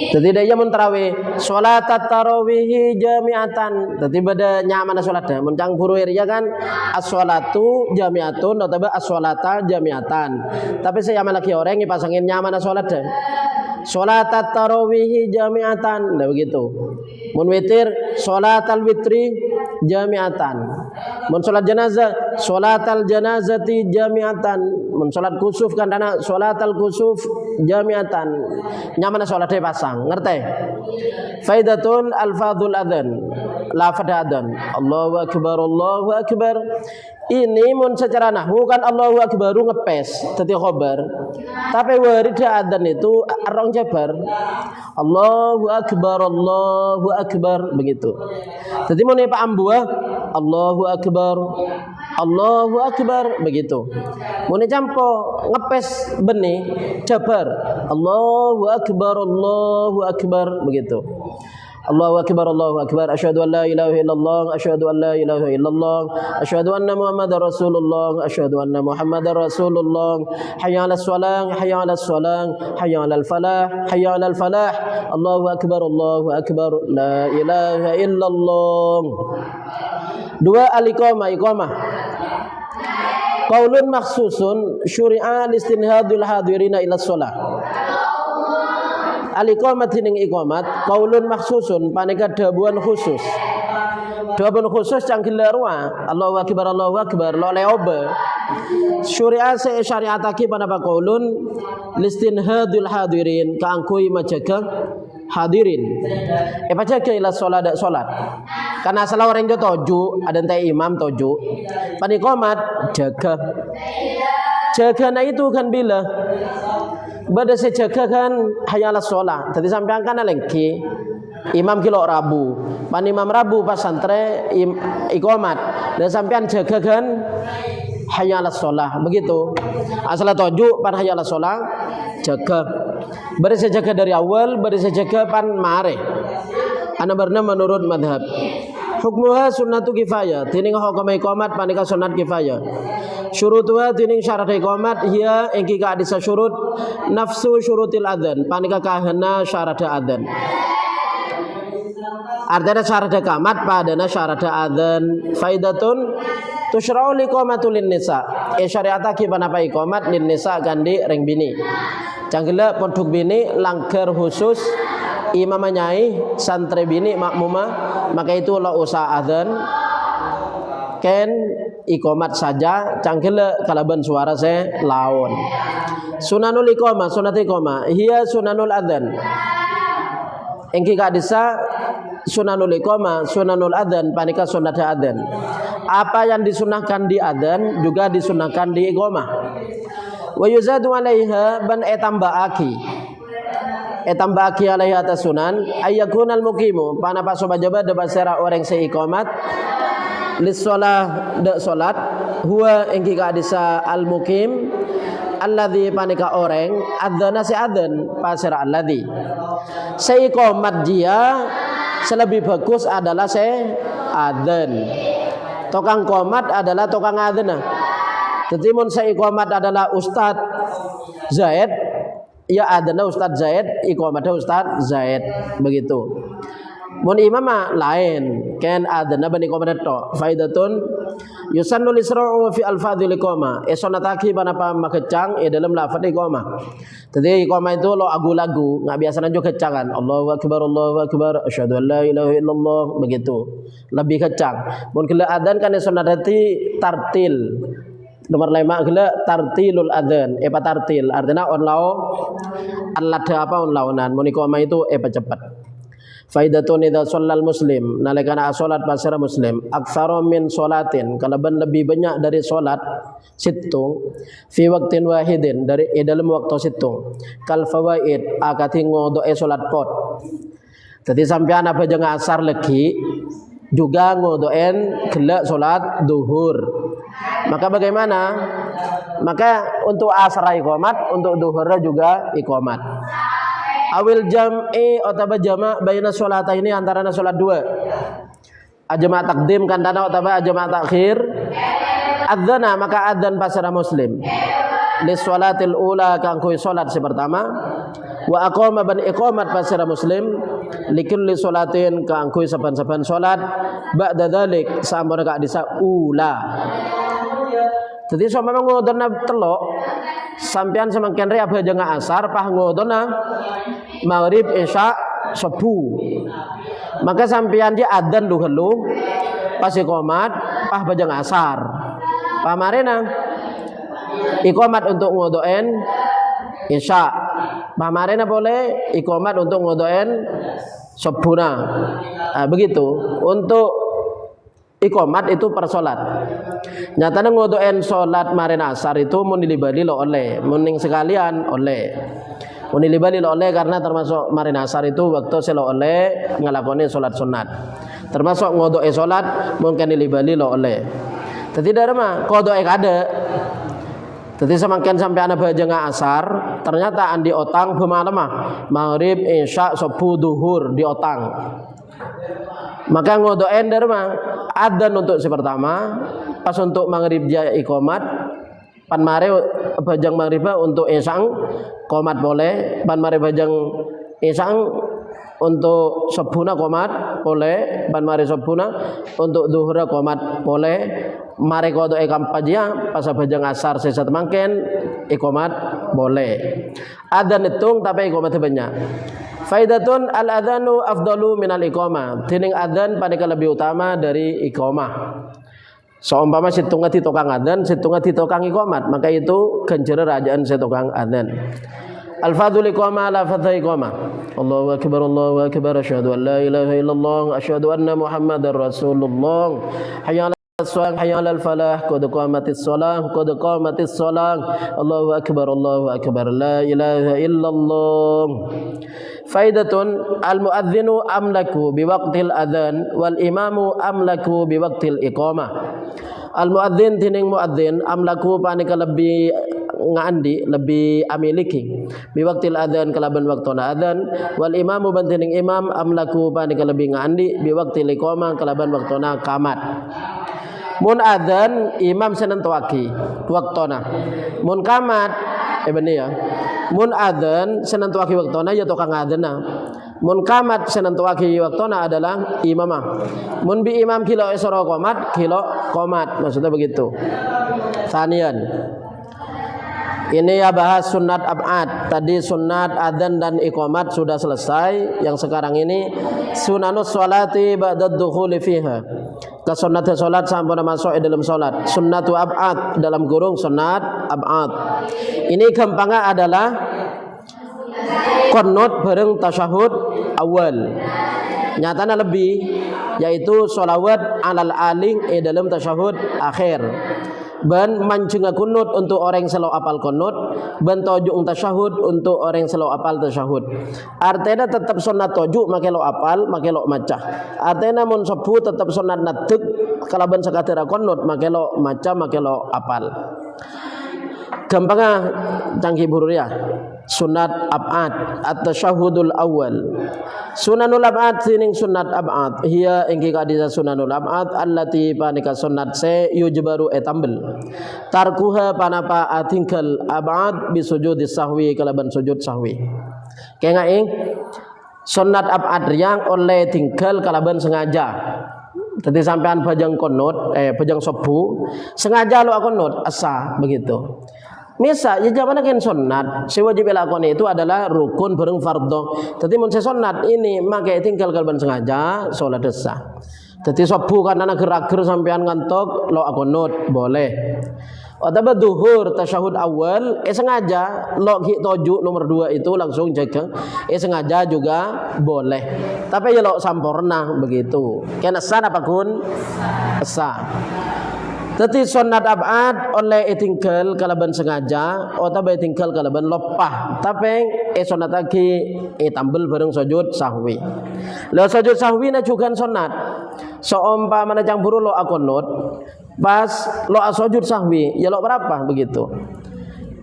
Jadi dia mun tarawih sholat tarawih jami'atan. Jadi beda nyamana sholatnya. Muncang buru ya kan as-sholatu jami'atun atau as-sholata jami'atan. Tapi saya lagi orang yang pasangin nyamana sholatnya. Sholat tarawih jami'atan. Nah begitu. Mun witir sholatal witri jami'atan. Mun sholat jenazah sholatal janazati jami'atan. Mun sholat kusuf kan dana sholatal kusuf jami'atan nyamana salat pasang ngerti faidatun alfadhul adzan lafadz adzan Allahu akbar ini mun secara nahwu kan Allahu akbar ngepes dadi khabar tapi warid adzan itu arong jabar Allahu akbar begitu dadi mun Pak Ambuah Allahu akbar begitu mun campo ngepes benih jabar Allahu akbar begitu Allahu akbar asyhadu an la ilaha illallah asyhadu an la ilaha illallah asyhadu anna muhammadar rasulullah asyhadu anna muhammadar rasulullah hayya 'alas shalah hayya 'alas shalah hayya 'alal falah Allahu akbar la ilaha illallah. Dua al-iqamah iqamah qaulun makhsusun syuri'a listinhadul hadirina ila shalah. Al-iqamat hining iqamat qaulun makhsusun paneka dabuan khusus. Dabuan khusus cangkil larwa Allahu akbar lo leobe. Syariat se syariatake panapa qaulun listinhadul hadirin kaangkui majaga hadirin. Pajaga ila salat salat. Karena salah orang itu toju ada ente imam toju. Paniqamat jaga. Jagana itu kan bila pada sejaga kan hayalah sholat. Tadi sampai kan lagi imam kilo rabu, pan imam rabu pas santre iqamat. Dan sampean jaga kan hayalah sholat. Begitu. Asal toju pan hayalah sholat jaga. Bari sejaga dari awal, bari sejaga pan mare. Ana barna menurut madhab. Hukmuha sunnatu kifayah. Tining hukum iqamat panika sunnat kifayah. Syurutuha tining syarat iqamat hiya engki ka adisa syurut nafsu syurutil adzan panika kahana syarat adzan. Artinya syarat iqamat padana syarat adzan faidatun tusyra'u liqamatul nisa. Syariatake panapa iqamat lin nisa gandi ring bini. Canggela pondok bini langgar khusus imam nyai santri bini makmumah maka itu la usah adzan ken iqamat saja cangkele kalaban suara saya laun. Sunanul iqamah sunat iqamah hiya sunanul adzan engki kadisa sunanul iqamah sunanul adzan panika sunat adzan. Apa yang disunahkan di adzan juga disunahkan di iqamah. Wa yuzadu 'alaiha ban etambaki alaihi atas sunan ayyakunal muqimu panapa sobajaba de basera orang seiqamat lis shalah de salat huwa engki ka adisa al muqim alladzi panika orang adzana si adzan pasera alladzi seiqamat dia selebih bagus adalah se adzan tokang qomat adalah tokang adzan. Jadi mun seiqamat adalah Ustaz Zaid ya adana Ustaz Zaid iqamatnya Ustaz Zaid begitu. Mun imam lain kan adana bani iqamat to faidatun yusannu lisra'u fi alfadhil iqamah sunataki panapa makecang dalam lafaz iqamah. Jadi iqamah itu lo lagu enggak biasanya juga kecangan Allahu akbar asyhadu an la ilaha illallah begitu. Lebih kecang. Mun kala adzan kan sunatati tartil. Nomor 5 gila tartilul adzan tartil artinya on lao allada apa on launan munikoma itu cepat. Faidatun idza shallal muslim nalikana salat pasara muslim aktsara min salatin kalaban lebih banyak dari salat situng fi waqtin wahidin dari dalam waktu situng kal fawaid akati ngodoe salat pot. Jadi sampean apa jeung asar lagi juga ngodoen gela salat duhur. Maka bagaimana? Maka untuk asar iqamat, untuk duhur juga iqamat. Awil jam'i atau jama' baina sholataini antara salat dua. Ajma' takdim kantana atau ajma' takhir. Adzana maka adzan pasara muslim. Li sholatil ula kangkui salat si pertama. Wa aqama ban iqamat pasara muslim likulli sholatin kangkui saban-saban salat ba'da dzalik sampun ka disa ula. Jadi sama ngodona telok sampean semakin re apa jangan asar pah ngodona maghrib isya subuh. Maka sampean dia adzan lu helu pas iqamat pah bajang asar. Pamarena iqamat untuk ngodoen isya Pamarena boleh iqamat untuk ngodoen sobuna. Begitu. Untuk iqamat itu per salat. Nyatanya ngodoen salat maren asar itu mun dilibali lo oleh, muning sekalian oleh. Mun dilibali lo oleh karena termasuk maren asar itu waktu selo oleh ngelakoni salat sunat. Termasuk ngodoe salat mungkin dilibali lo oleh. Dadi darma kodoe kada. Jadi semakin sampai anak bajang asar, ternyata andi otang bermalamah, maghrib, isya, subuh, duhur di otang. Maka ngodoen derma adzan untuk si pertama, pas untuk maghrib dia iqamat, pan mare bajang maghrib untuk isya qomat boleh, pan mare bajang isya untuk subuhna qomat boleh, pan mare subuhna untuk duhur qomat boleh. Mari kodo kampajia pas bajang asar sesat mangken iqamat boleh. Adzan hitung tapi iqamat banyak. Faidatun al adzanu afdalu minal iqamah. Tining adzan pada lebih utama dari iqamah. Seumpama situnga ti tukang adzan, situnga ti tukang iqamat, maka itu ganjaran rajaan si tukang adzan. Al-fadhul iqamah la fadha iqamah. Allahu akbar asyhadu an la ilaha illallah asyhadu anna muhammadar rasulullah. Hayya حي على الفلاح قد قامت الصلاة قد قامت الصلاة الله أكبر لا إله إلا الله فائدة المؤذن أملك بوقت الأذان والإمام أملك بوقت الإقامة المؤذن tining muadzin amlaku panika lebih ngandi lebih amiliki biwaktil adzan kalaban waktuna adzan wal imamu bantining imam amlaku panika lebih ngandi biwaktil iqamah kalaban waktuna qamat. Mun adzan imam senentuaki waktona. Mun qamat bener ya. Mun adzan senentuaki waktona ya tukang adzana. Mun qamat senentuaki waktona adalah imamah. Mun bi imam kilo isra qomat kilo qomat maksudnya begitu. Sanian. Ini ya bahas sunat ab'ad. Tadi sunat adzan dan iqamat sudah selesai. Yang sekarang ini sunanus sholati ba'da dukhuli fiha. Kesunatan salat sampun masuk dalam salat. Sunnatu ab'ad dalam kurung sunat ab'ad. Ini gampangnya adalah qunut bareng tasyahud awal. Nyatanya lebih yaitu sholawat alal aling dalam tasyahud akhir. Ban mancenga kunut untuk orang yang selalu apal kunut, ban tojuk tasyahud untuk orang yang selalu apal tasyahud. Artinya tetap sunat tojuk make lo apal, make lo macah. Artinya mun subuh tetap sunat natek kalaban sakatera kunut make lo macah, make lo apal. Gampangnya canggih burur ya. Sunat ab'ad at-tasyahudul awal. Sunanul ab'ad sining sunat ab'ad hiya ingki kadisa sunanul ab'ad allati panika sunat se yujbaru etambel. Tarkuha panapa atingkal ab'ad bisujudis sahwi kalaban sujud sahwi. Kaya ing sunat ab'ad yang oleh tinggal kalaban sengaja. Tadi sampean bajang konut bajang subuh sengaja lo konut asa begitu. Misal, ya jawabannya kan sunat. Si wajib lakoni itu adalah rukun bareng fardhu. Jadi mun sunat ini make tinggal kalban sengaja salat sah. Jadi subuh kan anak gerak-ger sampean ngantuk lo akonut boleh. Atau duhur tasyahud awal sengaja lo toju nomor 2 itu langsung jaga sengaja juga boleh. Tapi ya lo sampurna begitu. Kena sah apa kun sah. Jadi sunat ab'ad oleh tinggal kalaban sengaja atau tinggal kalaban lopah. Tapi sunat lagi tambel bareng sujud sahwi. Lo sujud sahwi na juga sunat. Seumpama cang buru lo akonut pas lo sujud sahwi ya lo berapa begitu.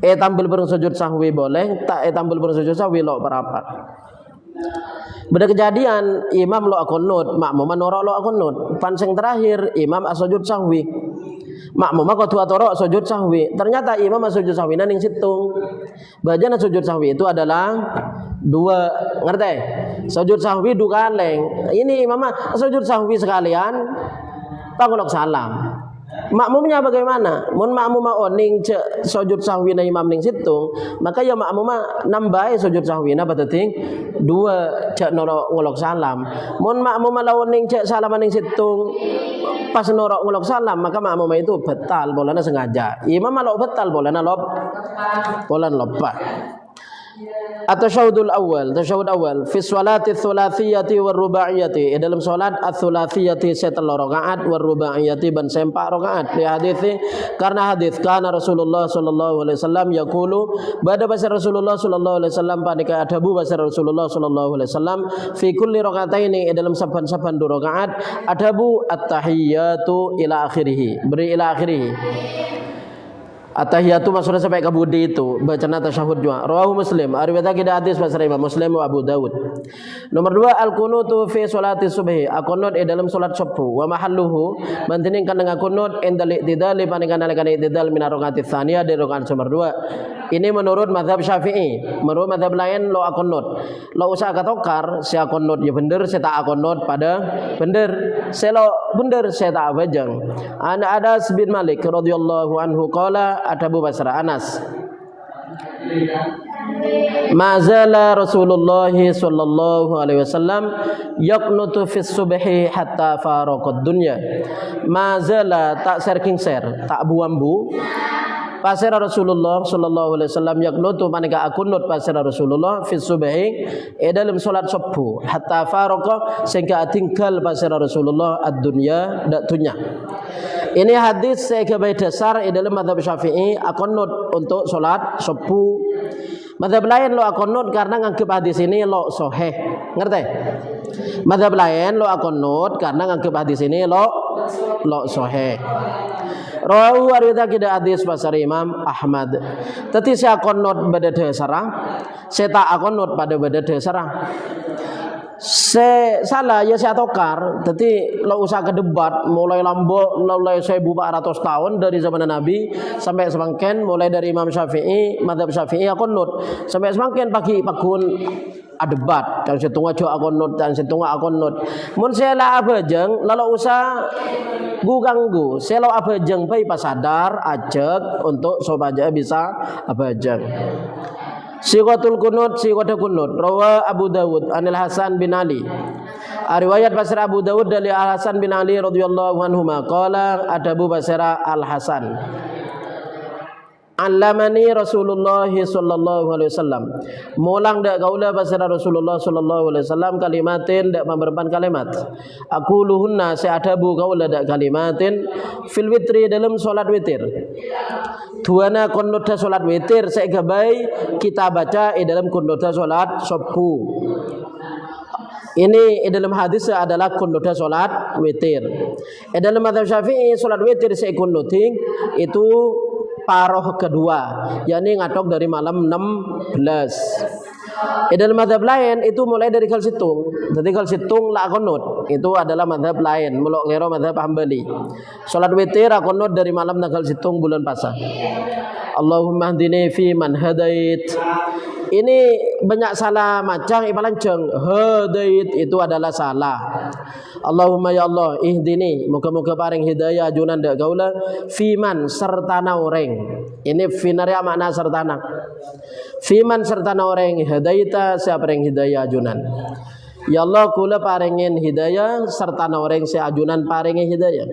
Tambel bareng sujud sahwi boleh, tak tambel bareng sujud sahwi lo berapa. Beda kejadian imam lo akonut, makmum norok lo akonut. Pansing terakhir imam asujud sahwi. Makmum kau atoro sujud sahwi. Ternyata imam sujud sahwi ning situng. Bajana sujud sahwi itu adalah 2, ngerti? Sujud sahwi 2 kaleng. Ini imam sujud sahwi sekalian pangulok salam. Makmumnya bagaimana? Mun makmum oning cek sujud sahwi na imam ning situng, maka ya makmum nambah sujud sahwi na batating 2 cek noro ngolok salam. Mun makmum lawan cek salam ning situng pas noro ngolok salam, maka makmum itu batal bolana sengaja. Imam malok batal bolana lop. Bolan lopa. At-tasyahudul awal, tasyahud awal fi sholati tsulatsiyati war rubaiyati, dalam salat ats-tsulatsiyati setelah rakaat war rubaiyati ban sempak rakaat. Li hadis karena hadis kana Rasulullah sallallahu alaihi wasallam yaqulu bada basar Rasulullah sallallahu alaihi wasallam panika adabu basar Rasulullah sallallahu alaihi wasallam fi kulli rakaataini, dalam saban-saban dua rakaat adabu at-tahiyyatu ila akhirih, beri ila akhirih. At-tahiyatu maksudnya sampai ke budi itu bacaan tasyahud juga. Rawahu Muslim, riwayat kita hadis pasal Imam Muslim wa Abu Dawud. Nomor 2 al-qunutu fi sholati subhi, akunut dalam salat subuh wa mahalluhu mantining kan dengan kunut indal i'tidal paningkan nalikan i'tidal min rakaat tsaniyah dari rakaat nomor 2. Ini menurut mazhab Syafi'i. Menurut mazhab lain lo akunut. Lo usah katokar si akunut ya bener, saya tak akunut pada bener. Saya lo bener, saya tak abajang. Ana Anas bin Malik radhiyallahu anhu qala ada Abu Basra Anas mazala Rasulullah sallallahu alaihi wasallam yaqnutu fis subhi hatta faraqad dunya. Mazala tak serking ser, tak buambu pasir Rasulullah sallallahu alaihi wasallam yaqnutu manika akunut pasir Rasulullah fis subhi dalam salat subuh hatta faraqa sehingga tinggal pasir Rasulullah ad-dunya dak dunya. Ini hadis sebagai dasar dalam mazhab Syafi'i akunut untuk salat subuh. Mazhab lain lo akunut karena nganggep hadis ini lo sahih. Ngerti? Mazhab lain lo akunut karena nganggep hadis ini lo sahih. Rawahu riwayat kita hadis pasar Imam Ahmad. Tetapi saya akunut pada dasar, saya tak akunut pada dasar. Saya salah ya saya tokar, tapi lo usah ke debat mulai lambo mulai 1400 tahun dari zaman Nabi sampai semangken, mulai dari Imam Syafi'i mazhab Syafi'i akunut sampai semangken pagi pakun debat dan setengah jo akunut dan setengah akunut. Mun saya lah abajeng lalu usah ganggu saya lo abajeng pai pasadar ajak untuk sobaja bisa abajeng. Siqatul kunut, siqatul kunut. Rawa Abu Dawud anil Hasan bin Ali. Riwayat Basra Abu Dawud dari Al Hasan bin Ali radhiyallahu anhuma qala adabu Basra Al Hasan. Allamani Rasulullah sallallahu alaihi wasallam. Mulang dak kaula Basra Rasulullah sallallahu alaihi wasallam kalimatin dak memberpan kalimat. Aku luhunna saya adabu kaula dak kalimatin fil witri dalam salat witir. Duana kunuta salat witir saya gabai kita baca dalam kunuta salat subuh. Ini dalam hadis adalah kunuta salat witir. Dalam mazhab Syafi'i salat witir saya kunuting itu paroh kedua, yakni ngatok dari malam 16. Dalam mazhab lain itu mulai dari kal situng. Jadi kal situng la kunut. Itu adalah mazhab lain, muluk ngero mazhab Hambali. Salat witir kunut dari malam tanggal situng bulan puasa. Allahumma hdini fi man hadait. Ini banyak salah macam ibalanceng. Hadait itu adalah salah. Allahumma ya Allah ihdini, moga-moga paring hidayah ajunan dak gaula fiman sertana orang. Ini finaria makna sertana. Fiman sertana orang hadaita siapa yang hidayah ajunan. Ya Allah kula paringin hidayah serta orang si ajunan paringin hidayah.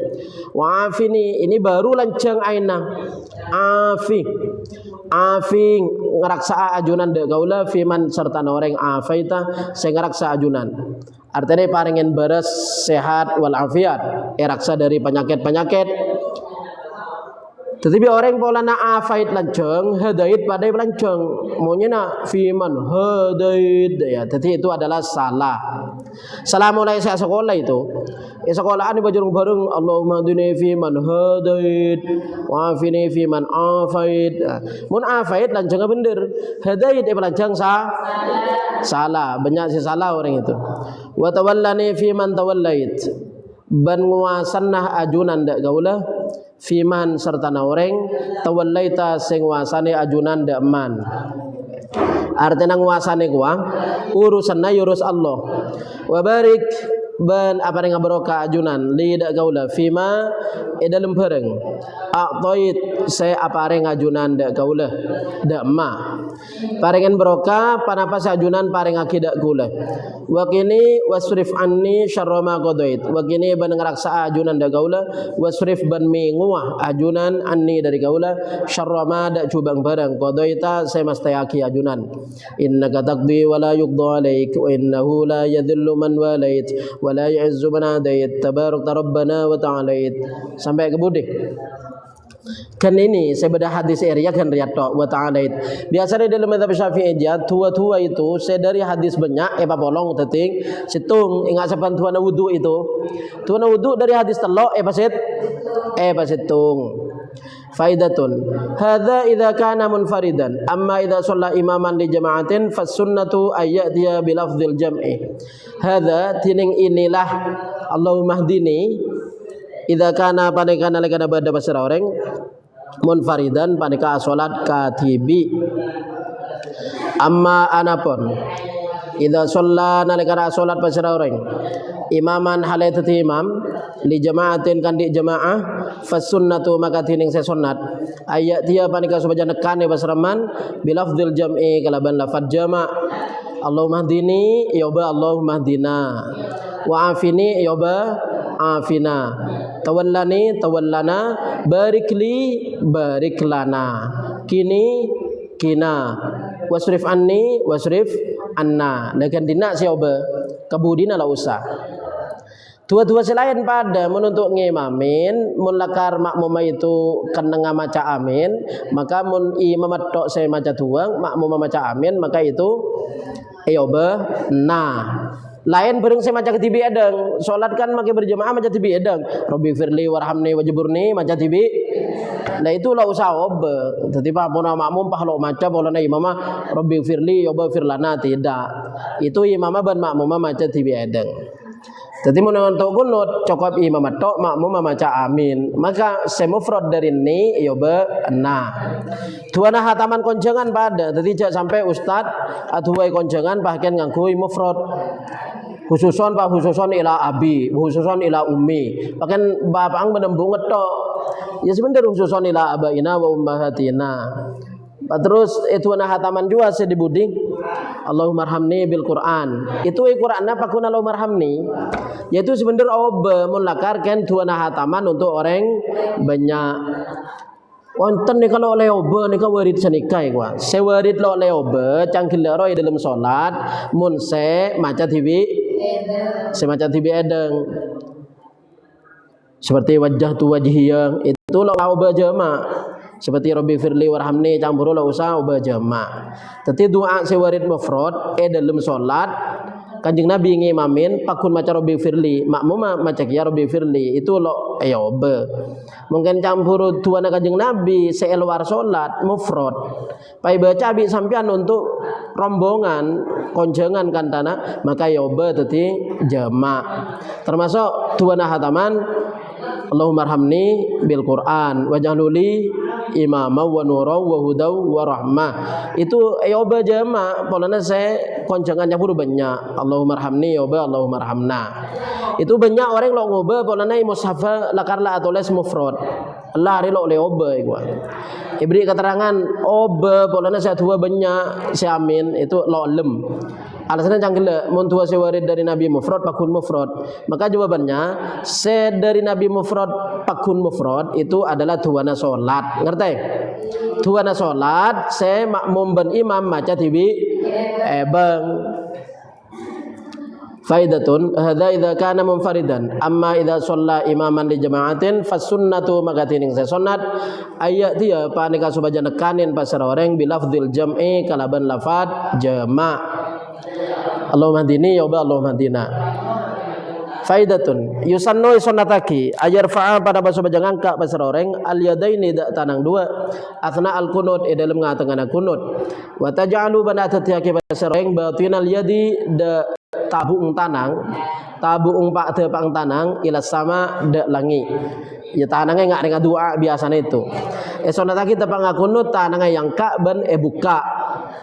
Wa afini ini baru lanceng aina. Afi ngeraksa ajunan de gaula fiman serta orang afaita sing ngeraksa ajunan. Artinya paringin beres sehat wal afiat, raksa dari penyakit-penyakit. Tetapi orang pola na afait lanceng, hadait pada lanceng, maunya na fiman hadait ya. Tetapi itu adalah salah. Salah mulai saya sekolah itu. Sekolahan di bajurung bareng Allahumma hdini fiman hadait, wa afini fiman afait. Mun afait lanceng bener, hadait lanceng salah. Banyak sih salah orang itu. Wa tawallani fiman tawallait. Ban nguasannah ajunan dak gaula fiman serta orang tawallaita sing wasane ajunan dak man. Artinya nguasane gua urusanna urus Allah. Wa barik ban apa yang barokah ajunan li dak gaula fima dalam bareng aqtait saya apa yang ajunan dak gaula dak ma Paringan barokah panapa sajunan paring akidak kula. Wa kini wasrif anni syarra ma qadait. Wa kini ban ngraksa ajunan da kaula, wasrif ban minguah ajunan anni dari kaula syarra ma da cubang barang qadaita saya mastayaki ajunan. Innaka taqdi wa la yuqda alaik wa innahu la yadhillu man walait wa la yu'izzu man adait tabarakta rabbana wa ta'alait. Sampai ke budi. Kan ini saya bedah hadis area kan riat wa ta'alait. Biasanya dalam mazhab Syafi'i aja tua-tua itu saya dari hadis banyak polong teting situng ingat sapan tuana wudu itu. Tuana wudu dari hadis telok pasitung. Faidatun hadza idza kana munfaridan amma idza shalla imaman li jama'atin fasunnatu ayyatiya bi lafdzil jam'i. Hadza tining inilah Allahumma hdini idza kana panikana lekana bada basara orang munfaridan panika salat katibi. Amma anapun idza shalla nalikana salat basara orang imaman halaitati imam li jama'atin kan di jamaah fasunnatu maka tining se sunnat ayat dia panika subaja nekane basraman bilafdzil jam'i kalaban lafaz jama'. Allahumma hdini ya ba Allahumma hdina wa afini ya ba afina tawallani tawallana barikli bariklana kini kina wasrif anni wasrif anna lakan dina siapa kabudina la usah. Dua-dua selain pada menuntut ngimamin mun lakar makmum itu kena maca amin maka mun imam tok saya maca tuang makmum maca amin maka itu nah lain bareng saya maca ketibi edeng salat kan makai berjamaah maca tibi edeng Rabbi firli warhamni wajburni maca tibi. Nah itu lah usah obe. Tetapi apa makmum pahlo maca bolana imam Rabbi firli yoba firlana tidak. Itu imam ban makmum maca tibi edeng. Jadi menonton kunut cukup imam tok makmum maca amin. Maka semufrad dari ini yoba nah. Tuana hataman konjangan pada. Jadi jangan sampai ustad atuai konjangan bahkan ngangkui mufrad. Khususon ila abi, khususon ila ummi. Bahkan bapang menembung ngetok. Ya sebenarnya khususon ila abaina wa ummahatina. Terus itu na hataman juga saya dibuding Allahumma arhamni bil Quran. Itu Quran apa kun Allahumma arhamni? Yaitu sebenarnya mun lakar kan tuana hataman untuk orang banyak. Wonten nih kalau oleh oba nih kau warid senikai gua. Saya warid lo oleh oba cangkil roy dalam solat mun se maca tibi. Se maca tibi edeng. Seperti wajah tu wajhiyang itu lo oba jama. Seperti Rabbi firli warhamni campur la usah ubah jama'. Tetapi doa sewarid mufrad dalam salat Kanjeng Nabi ngimamin pakun maca Rabbi firli makmum maca ya Rabbi firli itu lo obe. Mungkin campur tuana Kanjeng Nabi seelwar salat mufrad. Pai baca abi sampean untuk rombongan konjangan kantana maka obe teti jama'. Termasuk tuana hataman Allahumma arhamni bil Quran waj'aluli imama wa nura wa hudaw wa rahmah. Itu yoba jama polana saya konjangannya pun banyak. Allahumma arhamni yoba Allahumma arhamna. Itu banyak orang lo ngoba polana mushafa lakarla atau les mufrad. Allah hari lo leoba gua. Ibri keterangan oba polana saya tua banyak saya amin itu lo lem. Alasannya canggih mun tua sewarid dari Nabi mufrad pakun mufrad. Maka jawabannya se dari Nabi mufrad pakun mufrad itu adalah tuana salat. Ngerti? Tuana salat se makmum ben imam maca tibi bang. Faidatun hadza idza kana munfaridan amma idza shalla imaman li jama'atin fasunnatu maka tining se sunnat ayat dia panika subaja nekanin pasar orang bilafdzil jam'i kalaban lafat jama'. Allahumma hdini ya Allahumma hdina. Faidatun yusannu sunnataki ayarfa'a pada basa bajangan ka pasar orang al yadaini da tanang dua athna al kunut dalam ngatengana kunut wa taj'alu bana tatiyaki pasar orang batinal yadi da tabung tanang tabung pak tepang tanang ila sama da langi ya tanangnya ngak dengan doa biasanya itu sunnataki tepang kunut tanangnya yang ka ban buka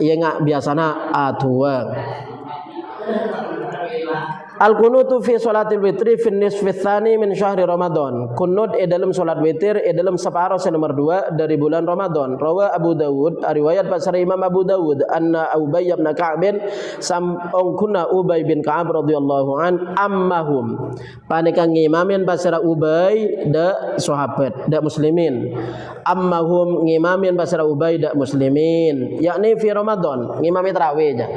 iya ngak biasana atuang. Al-kunutu fi sholatil witri fi nisfi tsani min syahri Ramadan. Kunut dalam salat witir dalam separuh nomor 2 dari bulan Ramadan. Rawa Abu Dawud, riwayat pasar Imam Abu Dawud, anna Ubay bin Ka'ab kunna Ubay bin Ka'ab radhiyallahu an ammahum. Panika ngimamin pasar Ubay da sahabat, da muslimin. Ammahum ngimamin pasar Ubay da muslimin, yakni fi Ramadan, ngimami tarawih aja.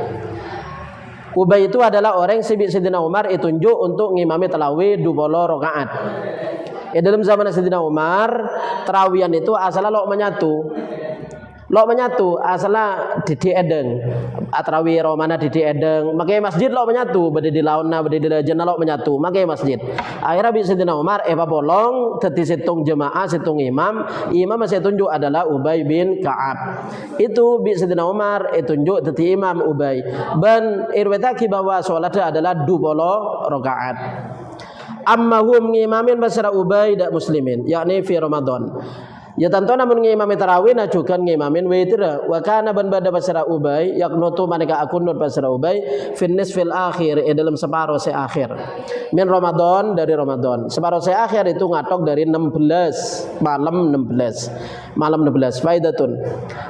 Ubay itu adalah orang Sayyidina Umar ditunjuk untuk ngimami tarawih 20 rakaat. Dalam zaman Sayyidina Umar, tarawihan itu asalnya lok menyatu asalnya di edeng. Tarawih romana di edeng. Makanya masjid lok menyatu, bade di launa, bade di lajana lok menyatu. Makanya masjid. Akhirnya bi Sayyidina Umar bolong teti situng jemaah, situng imam. Imam masih tunjuk adalah Ubay bin Ka'ab. Itu bi Sayyidina Umar tunjuk teti imam Ubay. Dan irwetaki bahwa salatnya adalah 20 rakaat. Ammahum ngimamin basara Ubay dak muslimin, yakni fi Ramadan. Ya tentu namun ngimami tarawih na juga ngimamin witir. Wa kana ban bada basara Ubay yaknutu maneka akunut basara Ubay fin nisfil akhir dalam separuh akhir min Ramadan, dari Ramadan. Separuh akhir itu ngatok dari 16 malam 16 faidatun.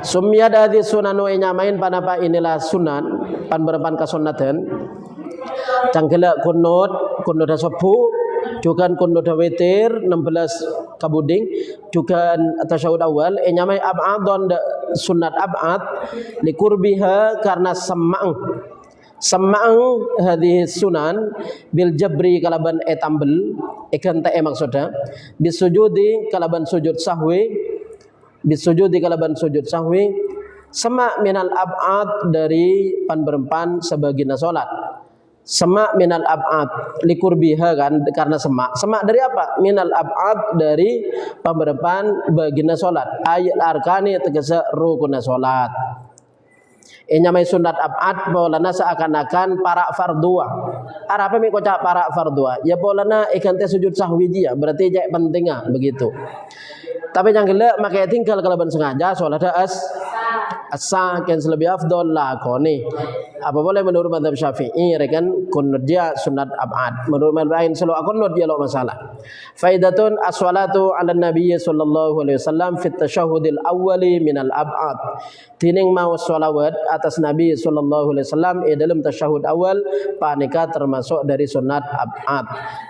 Sumiyad hadis sunanu nyamain panapa inilah sunan pan berepan kasunatan. Canggela kunut subuh juga kunut witir 16 kabuding juga tasyahud awal nyamai ab'adon sunat ab'ad likurbiha karena semang hadis sunan bil jabri kalaban etambel ikan ta'e maksudnya bisujudi kalaban sujud sahwi semak minal ab'ad dari pan berempan sebagian salat. Semak minal ab'ad likurbiha kan karena semak dari apa? Minal ab'ad dari pemberpan baginda salat. Ayat arkani tegese rukunna salat. Nyamai sunat ab'ad bolana seakan-akan para fardua. Apa mi kocak para fardua? Ya bolana ikan teh sujud sahwi dia, berarti jek pentingnya begitu. Tapi yang gila makanya tinggal kalaban sengaja salatnya asa kan lebih afdol lakoni. Apa boleh menurut mazhab Syafi'i rekan kunut dia sunat ab'ad. Menurut mazhab lain selalu kunut dia lo masalah. Faidatun as-salatu 'ala nabiy sallallahu alaihi wasallam fi tasyahhudil awwali minal ab'ad. Tining mau shalawat atas Nabi sallallahu alaihi wasallam dalam tasyahud awal panika termasuk dari sunat ab'ad.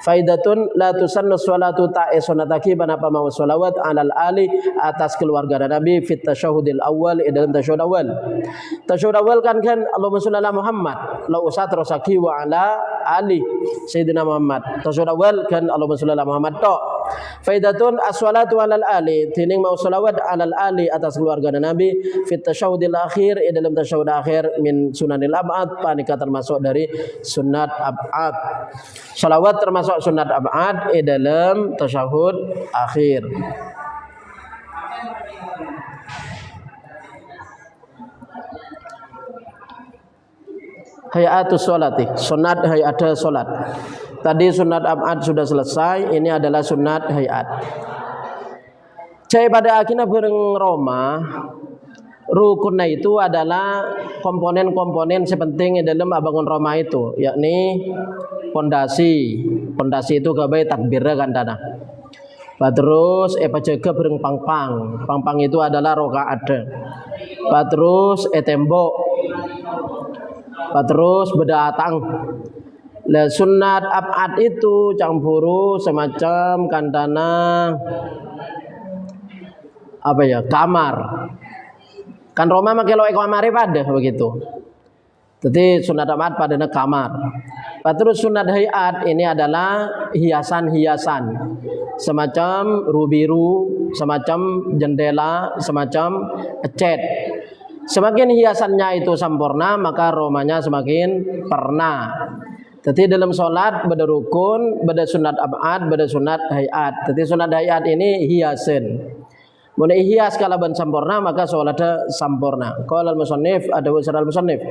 Faidatun la tusannu sholatu ta'i sunataki banapa mau shalawat 'alal ali atas keluarga Nabi fi tasyahhudil awwal dalam tasyahud awal. Tasyahud awal kan Allahumma shalli ala Muhammad la usat rosaki wa ala ali Sayyidina Muhammad. Tasyahud awal kan Allahumma shalli ala Muhammad to. Faidatun as-salatu alal ali tining mau salawat alal ali atas keluarga Nabi fit tasyahudil akhir dalam tasyahud akhir min sunanil ab'ad panika termasuk dari sunat ab'ad. Salawat termasuk sunat ab'ad dalam tasyahud akhir. Hayatus sholati, sunat hayat sholat. Tadi sunat ab'ad sudah selesai, ini adalah sunat hayat. Cai pada akhirnya bareng Roma, rukunnya itu adalah komponen-komponen sepenting dalam abangun Roma itu, yakni pondasi. Pondasi itu gabai takbirnya kan tanah. Terus pajaga bareng pangpang. Pangpang itu adalah rokaat. Terus tembok. Terus bedatang. Lah sunat ab'ad itu campuru semacam kantana apa ya kamar. Kan Roma make lo kamare pada begitu. Jadi sunat ab'ad padanya kamar. Terus sunat hayat ini adalah hiasan-hiasan semacam rubiru, semacam jendela, semacam cat. Semakin hiasannya itu sempurna maka romanya semakin perna. Jadi dalam sholat beda rukun, beda sunat ab'ad, beda sunat hayat. Jadi sunat hayat ini hiasan. Mun hias kalaban sempurna maka sholatnya sempurna. Qala al-musannif ada wasal al-musannif.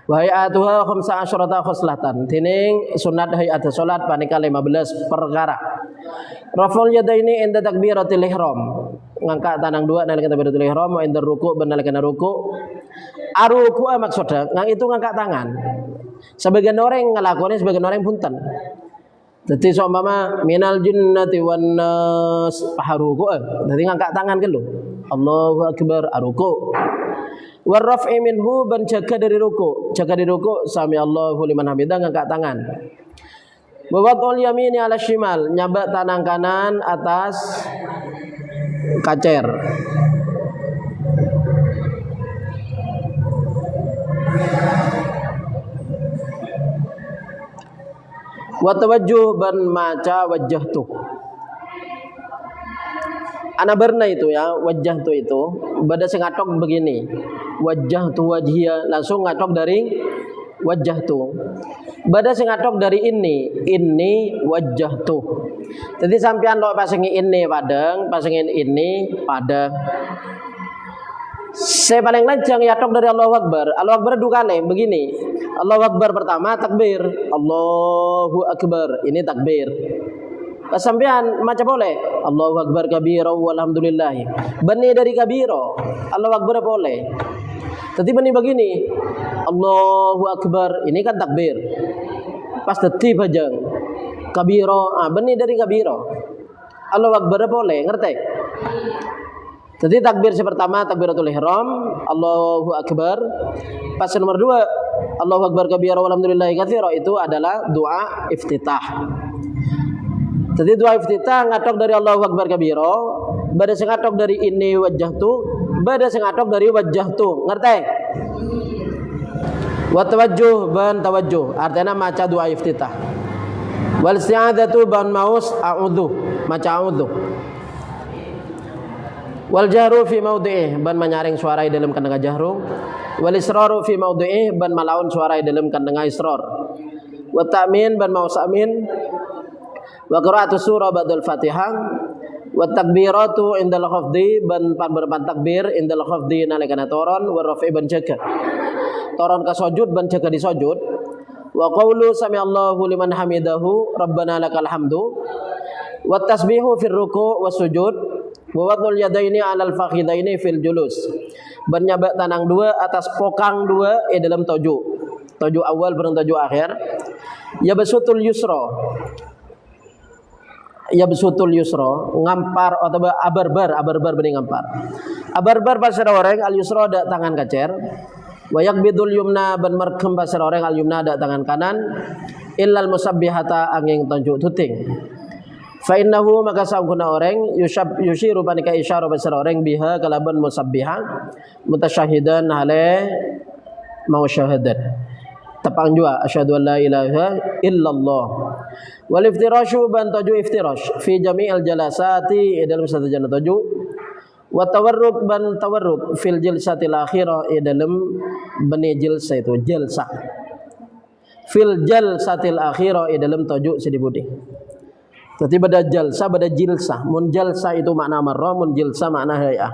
Wa hayatuha 15 khoslatan. Tining sunat hayat sholat panika 15 perkara. Raful yadaini inda takbiratul ihram. Ngangkat tanang dua nalika takbiratul ihram wa inda ruku' ben nalika ruku'. Aruku maksudnya ngang itu ngangkat tangan. Sebagian orang ngelakoni, sebagian orang punten. Jadi seumpama minal jinnati wan nas paharuku. Jadi ngangkat tangan ke lu. Allahu akbar aruku. War raf'i minhu ban jaga dari ruku. Jaga dari ruku sami Allahu liman hamidah ngangkat tangan. Wa wad'ul yamini 'ala shimal, nyabak tangan kanan atas kacer. Wa tawajjuh ban maca wajah tu. Ana berna itu ya, wajah tu itu bada sing ngatok begini. Wajah tu wajhia, langsung ngatok dari wajah tu. Bada sing ngatok dari ini wajah tu. Jadi sampean lo pasengi ini padang, pasengi ini padang. Saya paling lancang ya tok dari Allahu Akbar. Allahu Akbar dua kali begini. Allahu Akbar pertama takbir. Allahu Akbar ini takbir. Pas sampean macam boleh. Allahu Akbar kabira walhamdulillah. Bani dari kabira. Allahu Akbar boleh. Tapi bani begini. Allahu Akbar ini kan takbir. Pas tetip aja. Kabira, bani dari kabira. Allahu Akbar boleh, ngerti? Jadi takbir pertama takbiratul ihram, Allahu Akbar. Pas nomor 2, Allahu Akbar kabira walhamdulillahi katsira, itu adalah doa iftitah. Jadi doa iftitah ngatok dari Allahu Akbar kabira, bada sing ngatok dari ini wajah tu, bada sing ngatok dari wajah tu, ngerti? Wa tawajjuh ban tawajjuh, artinya maca doa iftitah. Wal isti'adzatu ban maus a'udzu, maca a'udzu. Wal jahru fi maudhi'ih, ban menyaring suara dalam kandang jahru. Wal israru fi maudhi'ih, ban malaun suara dalam kandang israr. Wa ta'min ban maus amin. Wa qira'atu surah ba'dal Fatihah. Wa takbiratu indal khafdi, ban berpan takbir indal khafdi nalikana toron. Wa raf'i ban jaga toron ka sujud, ban jaga di sujud. Wa qawlu sami Allahu liman hamidahu rabbana lakal hamdu. Wa tasbihu fil ruku' was sujud. Wa wad'ul yadaini 'alal fakhidaini fil julus, bernyabak tanang dua atas pokang dua dalam toju awal bareng toju akhir. Ya besutul yusra, ngampar atau abarbar bening ngampar. Abarbar pasar orang al yusra ada tangan kacer. Wa yaqbidul yumna ban merkem pasar orang al yumna ada tangan kanan. Illal musabbihata angin tunjuk tuting. Fa innahu maka saungkuna orang yushiru panika isyara pasar orang biha kalaban musabbiha mutasyahidan hale mau syahadat tepang jua asyhadu an la ilaha illallah. Wal iftirashu ban taju iftirash fi jami'il jalasati dalam satu jana taju. Wa tawarruk ban tawarruk fil jilsatil akhirah dalam bani jilsa itu jalsah. Fil jalsatil akhirah dalam taju sedibudi. Jadi pada jalsa, pada jilsah. Mun jalsa itu makna marrah, mun jilsa makna hay'ah.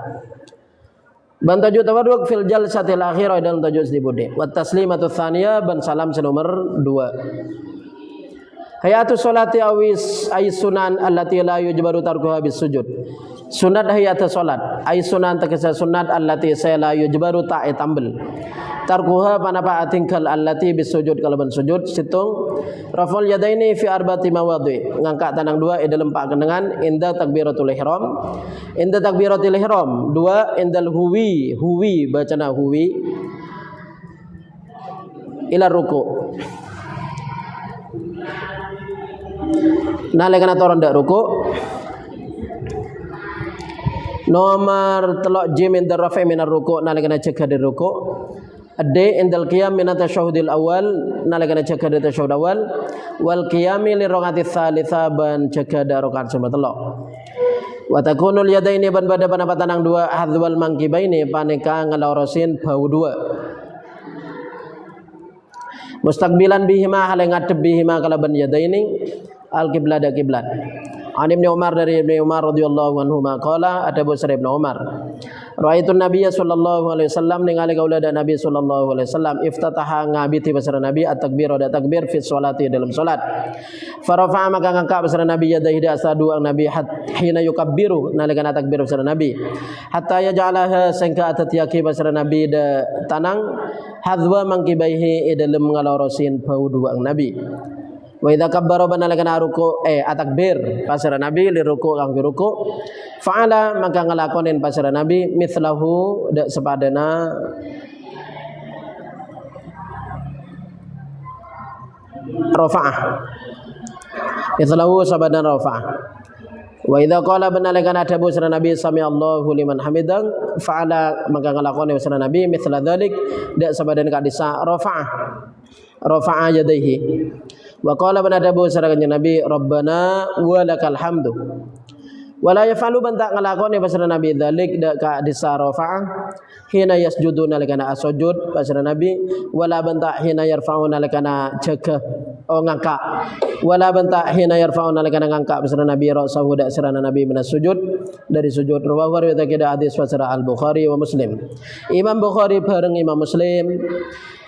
Ban tajuk tawaduk fil jalsatil akhirah dalam tajuk sedibudi. Wa taslimatu tsaniyah ban salam senomor 2. Hayatu sholati awis ay sunan allati la yujbaru tarkuha bis sujud. Sunat hayatu salat ay sunan tegese sunat allati la yujbaru ta'i tambel. Tarkuha panapa atingkal allati bis sujud kalaban sujud situng. Raful yadaini fi arba'ati mawadhi, ngangkat tanang dua dalam 4 kendengan inda takbiratul ihram. Inda takbiratul ihram 2 indal huwi bacana huwi ila ruku. Nalikana toron dak ruku. Nomor telok jim indal rafi minar ruku nalikana cegah dari ruku. Ade indal qiyam min at-tasyahhudil awal nalikana jaga dari tasyahhud awal wal qiyami li rakaati tsalitsa ban jaga dari rakaat nomor 3. Wa takunul yadaini ban bada panapa tanang 2 hadzwal mangkibaini paneka ngelorosin bau 2. Mustaqbilan bihima hale ngadep bihima kalaban yadaini al qiblat da qiblat. An Ibnu Umar dari Ibnu Umar radhiyallahu anhu qala ada Busra Ibnu Umar Ra'aitu Nabiy sallallahu alaihi wasallam ningali kaula dan Nabi sallallahu alaihi wasallam iftataha ngabiti basara Nabi at-takbir ada takbir fi sholati dalam salat. Farafa'a maka ngangkat basara Nabi yadaihi asa dua Nabi hina yukabbiru nalika takbir basara Nabi. Hatta yaj'alaha sangka atatiaki basara Nabi da tanang hadwa mangkibaihi dalam ngalorosin bau dua Nabi. Wa idza kabbara banalakana ruku atakbir pasara Nabi li ruku kang ruku fa'ala maka ngalakonin pasara Nabi mithlahu dak sepadana rafa'ah mithlahu sabadan rafa'ah wa idza qala banalakana ada pasara Nabi sami Allahu liman hamidan fa'ala maka ngalakonin pasara Nabi mithla dzalik dak sebadan kadisa rafa'ah yadaihi. Wa qala banadabu sarakan Nabi Rabbana wa lakal hamdu. Wala yafalu banta ngalakoni pasara Nabi dzalik dak ka disarafa'ah hina yasjuduna lakana asujud pasara Nabi wala banta hina yarfa'una lakana jaga ngangka wala banta hina yarfa'una lakana ngangka pasara Nabi ra'sahu dak sirana Nabi minas sujud dari sujud rawahu riwayat kita hadis pasara Al-Bukhari wa Muslim. Imam Bukhari bareng Imam Muslim.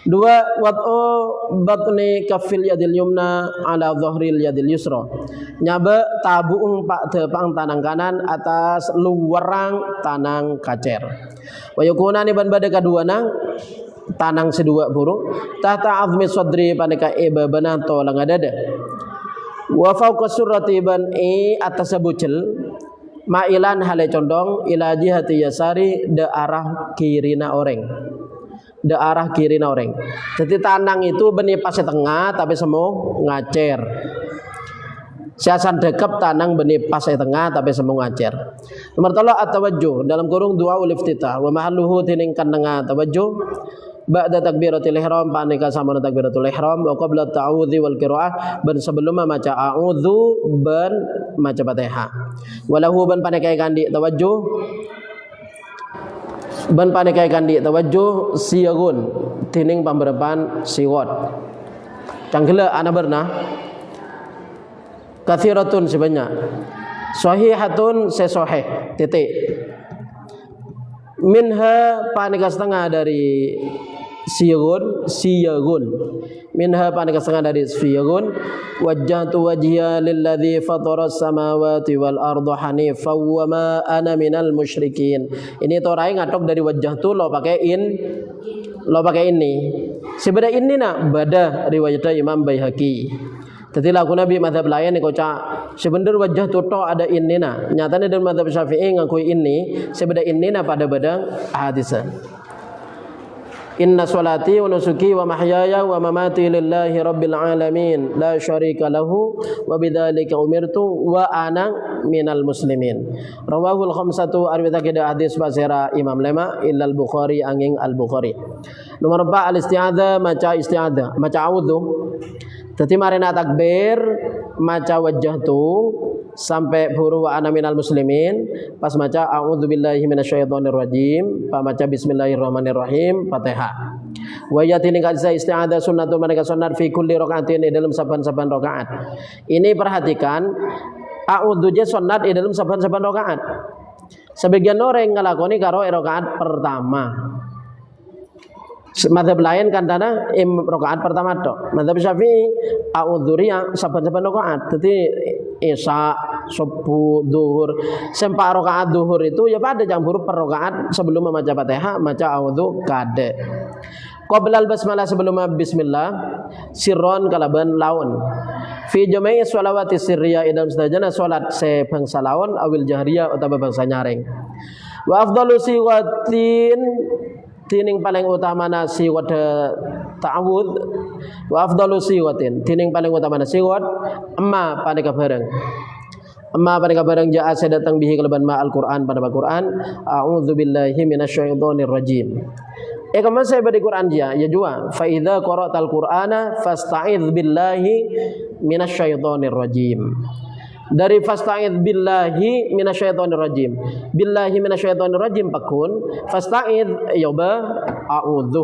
Dua wad'u batni kafil yadil yumna ala dhahril yadil yusra. Nyaba tabuung pak depang tanang kanan atas luwerang tanang kacer. Wa yakuna ni ban bade kaduana tanang sedua burung tahta azmi sadri paneka ibabana to langa dada. Wa fawqa surrati ban atas bucel mailan hale condong ila jihati yasari de arah kirina oreng. De arah kiri orang. Jadi tanang itu benih pas tengah tapi semu ngacer. Siasan dekep tanang benih pas tengah tapi semu ngacer. Nomor 3 at-tawajjuh dalam kurung doa ul iftitah wa mahalluhu tining kananga tawajjuh ba'da takbiratul ihram panika samana takbiratul ihram wa qabla ta'awudzi wal qiraah ban sebelum maca a'udzu ban maca Fatihah. Walahu ban panika kandi tawajjuh ban panikai kandi tawajjuh siyagun tining pamberepan siwat canggela ana berna kathiratun sebanyak sahihatun sesahih titik minha panika setengah dari siyagun minha panika setengah dari siyagun wajjahtu wajhiya lilladzi fataras samawati wal arda hanifan wa ma ana minal musyrikin. Ini torai ngatok dari wajjahtu lo pakai ini sebenarnya ini nak bada riwayat Imam Baihaqi. Jadi lagu Nabi madhab lain ni kocak sebenarnya wajah tuto ada ini nak nyatanya dalam madhab Syafi'i ngakui ini sebenarnya ini nak pada badang hadisah. Inna salati wa nusuki wa mahyaya wa mamati lillahi rabbil alamin la syarika lahu wa bidzalika umirtu wa ana minal muslimin. Rawahul khamsatu arwita kida hadis basira Imam lema illal Bukhari angin Al-Bukhari. Nomor 4 al-isti'adzah maca isti'adzah maca a'udzu. Dadi marina takbir maca wajjahtu sampai huruf wa ana minal muslimin pas maca a'udzubillahi minasyaitonir rajim pa maca bismillahirrahmanirrahim Fatihah. Wa yatini kadza isti'adzah sunnatul manaka sunnat fi kulli rakaatin dalam saban-saban rakaat. Ini perhatikan a'udzu je sunnat dalam saban-saban rakaat. Sebagian orang ngelakoni karo rakaat pertama. Mazhab lain kan tanah rakaat pertama tok. Mazhab Syafi'i a'udzuriya saban-saban rakaat. Dadi isya, subuh, zuhur, sempat rakaat zuhur itu ya pada campur per rakaat sebelum membaca Fatihah maca a'udzu kade. Qabla al-basmalah sebelum bismillah sirron kalaban laun. Fi jami'i sholawati sirriyah dalam sedajana salat sebangsa laun awil jahriyah utawa bangsa nyaring. Wa afdalu siwatin tining paling utama nasi wada ta'awud wa afdalu siwatin tining paling utama nasi wad emma panika bareng ja'a saya datang bihi keleban ma al-Qur'an pada Al-Qur'an a'udzubillahi minasyaitonir rajim. Kaman saya baca Quran dia ya jua fa idza qara'tal Qur'ana fasta'idz billahi minasyaitonir rajim. dari fasta'id billahi minasyaitonir rajim. Billahi minasyaitonir rajim pakun fasta'id yoba a'udzu.